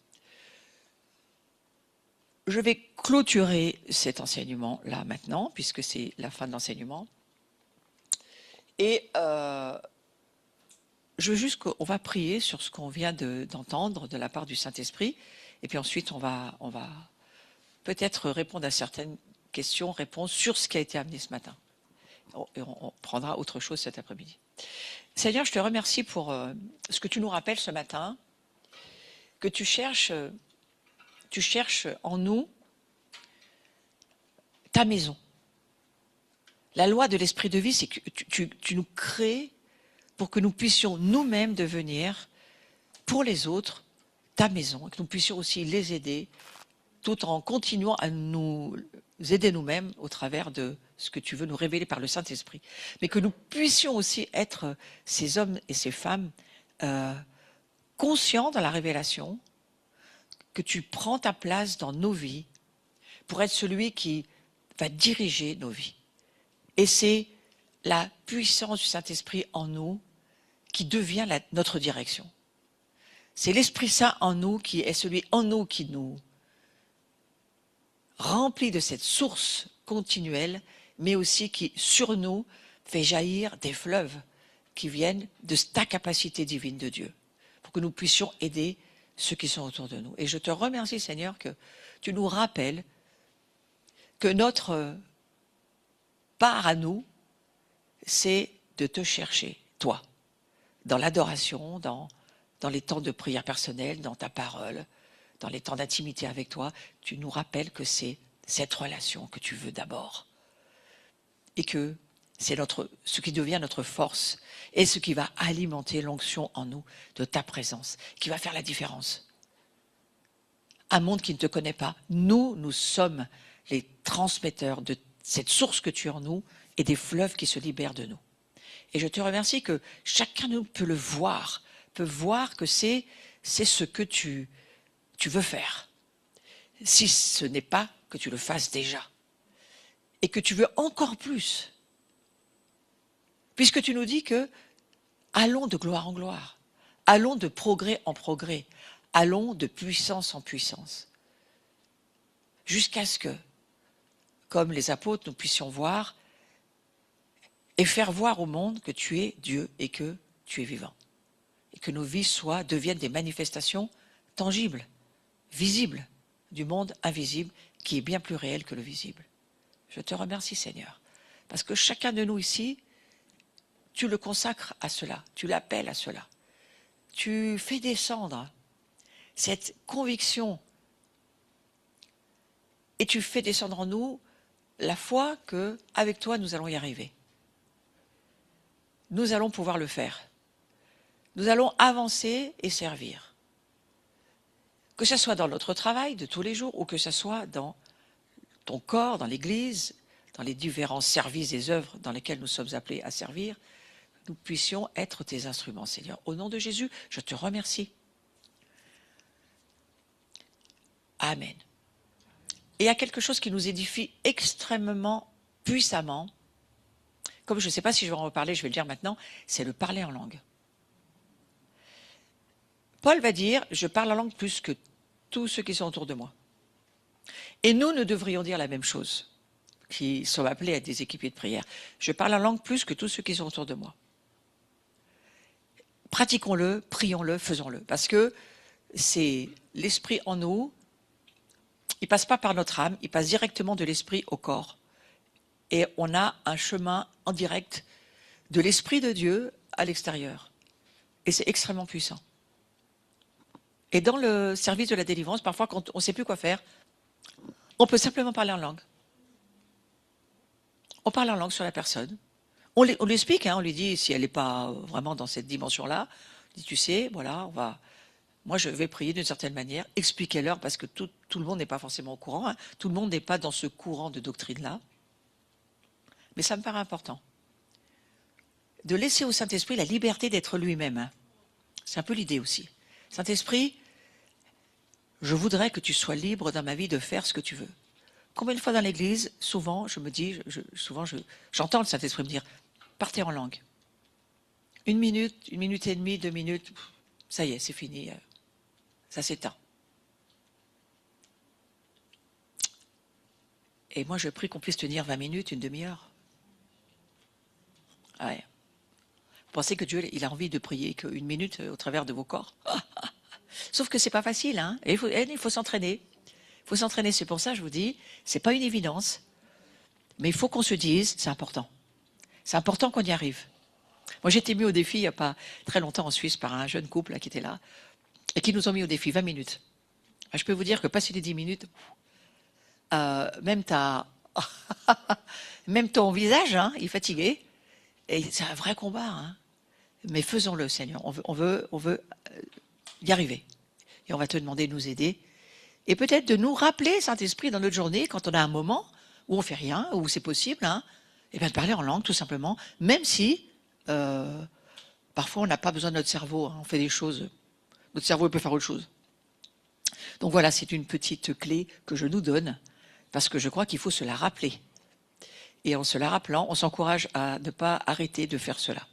Speaker 1: Je vais clôturer cet enseignement-là maintenant, puisque c'est la fin de l'enseignement. Et je veux juste qu'on va prier sur ce qu'on vient d'entendre de la part du Saint-Esprit. Et puis ensuite, on va peut-être répondre à certaines questions, réponses sur ce qui a été amené ce matin. Et on prendra autre chose cet après-midi. Seigneur, je te remercie pour ce que tu nous rappelles ce matin, que tu cherches en nous ta maison. La loi de l'esprit de vie, c'est que tu nous crées pour que nous puissions nous-mêmes devenir, pour les autres, ta maison, et que nous puissions aussi les aider, tout en continuant à nous aider nous-mêmes au travers de ce que tu veux nous révéler par le Saint-Esprit. Mais que nous puissions aussi être ces hommes et ces femmes conscients dans la révélation, que tu prends ta place dans nos vies pour être celui qui va diriger nos vies. Et c'est la puissance du Saint-Esprit en nous qui devient notre direction. C'est l'Esprit Saint en nous qui est celui en nous qui nous remplit de cette source continuelle, mais aussi qui, sur nous, fait jaillir des fleuves qui viennent de ta capacité divine de Dieu, pour que nous puissions aider ceux qui sont autour de nous. Et je te remercie, Seigneur, que tu nous rappelles que notre part à nous, c'est de te chercher, toi, dans l'adoration, dans les temps de prière personnelle, dans ta parole, dans les temps d'intimité avec toi. Tu nous rappelles que c'est cette relation que tu veux d'abord. Et que c'est ce qui devient notre force et ce qui va alimenter l'onction en nous de ta présence, qui va faire la différence. Un monde qui ne te connaît pas, nous sommes les transmetteurs de cette source que tu es en nous et des fleuves qui se libèrent de nous. Et je te remercie que chacun de nous peut voir que c'est ce que tu veux faire. Si ce n'est pas que tu le fasses déjà. Et que tu veux encore plus. Puisque tu nous dis que allons de gloire en gloire. Allons de progrès en progrès. Allons de puissance en puissance. Jusqu'à ce que, comme les apôtres, nous puissions voir et faire voir au monde que tu es Dieu et que tu es vivant. Et que nos vies deviennent des manifestations tangibles, visibles, du monde invisible qui est bien plus réel que le visible. Je te remercie, Seigneur, parce que chacun de nous ici, tu le consacres à cela, tu l'appelles à cela. Tu fais descendre cette conviction et tu fais descendre en nous la foi qu'avec toi, nous allons y arriver. Nous allons pouvoir le faire. Nous allons avancer et servir. Que ce soit dans notre travail de tous les jours ou que ce soit dans ton corps, dans l'Église, dans les différents services et œuvres dans lesquels nous sommes appelés à servir, nous puissions être tes instruments, Seigneur. Au nom de Jésus, je te remercie. Amen. Et il y a quelque chose qui nous édifie extrêmement puissamment. Comme je ne sais pas si je vais en reparler, je vais le dire maintenant, c'est le parler en langue. Paul va dire, je parle en langue plus que tous ceux qui sont autour de moi. Et nous devrions dire la même chose, qui sommes appelés à être des équipiers de prière. Je parle en langue plus que tous ceux qui sont autour de moi. Pratiquons-le, prions-le, faisons-le. Parce que c'est l'esprit en nous, il ne passe pas par notre âme, il passe directement de l'esprit au corps. Et on a un chemin en direct de l'esprit de Dieu à l'extérieur. Et c'est extrêmement puissant. Et dans le service de la délivrance, parfois quand on ne sait plus quoi faire, on peut simplement parler en langue. On parle en langue sur la personne. On lui explique, on lui dit, si elle n'est pas vraiment dans cette dimension-là, Dis, tu sais, voilà, moi je vais prier d'une certaine manière, expliquez-leur parce que tout le monde n'est pas forcément au courant, hein. Tout le monde n'est pas dans ce courant de doctrine-là. Mais ça me paraît important. De laisser au Saint-Esprit la liberté d'être lui-même, hein. C'est un peu l'idée aussi. Saint-Esprit, je voudrais que tu sois libre dans ma vie de faire ce que tu veux. Combien de fois dans l'église, souvent, je me dis, j'entends le Saint-Esprit me dire, partez en langue. 1 minute, 1 minute et demie, 2 minutes, ça y est, c'est fini, ça s'éteint. Et moi, je prie qu'on puisse tenir 20 minutes, une demi-heure. Ouais. Vous pensez que Dieu, il a envie de prier qu'une minute au travers de vos corps? Sauf que c'est pas facile, hein. Et il faut s'entraîner. Il faut s'entraîner, c'est pour ça, je vous dis, c'est pas une évidence. Mais il faut qu'on se dise, c'est important. C'est important qu'on y arrive. Moi, j'ai été mis au défi il n'y a pas très longtemps en Suisse par un jeune couple là, qui était là et qui nous ont mis au défi 20 minutes. Je peux vous dire que passer les 10 minutes, même ton visage, hein, il est fatigué. Et c'est un vrai combat. Hein. Mais faisons-le, Seigneur. On veut y arriver. Et on va te demander de nous aider. Et peut-être de nous rappeler, Saint-Esprit, dans notre journée, quand on a un moment où on fait rien, où c'est possible, hein, et bien de parler en langue, tout simplement, même si parfois on n'a pas besoin de notre cerveau, hein, on fait des choses, notre cerveau peut faire autre chose. Donc voilà, c'est une petite clé que je nous donne, parce que je crois qu'il faut se la rappeler. Et en se la rappelant, on s'encourage à ne pas arrêter de faire cela.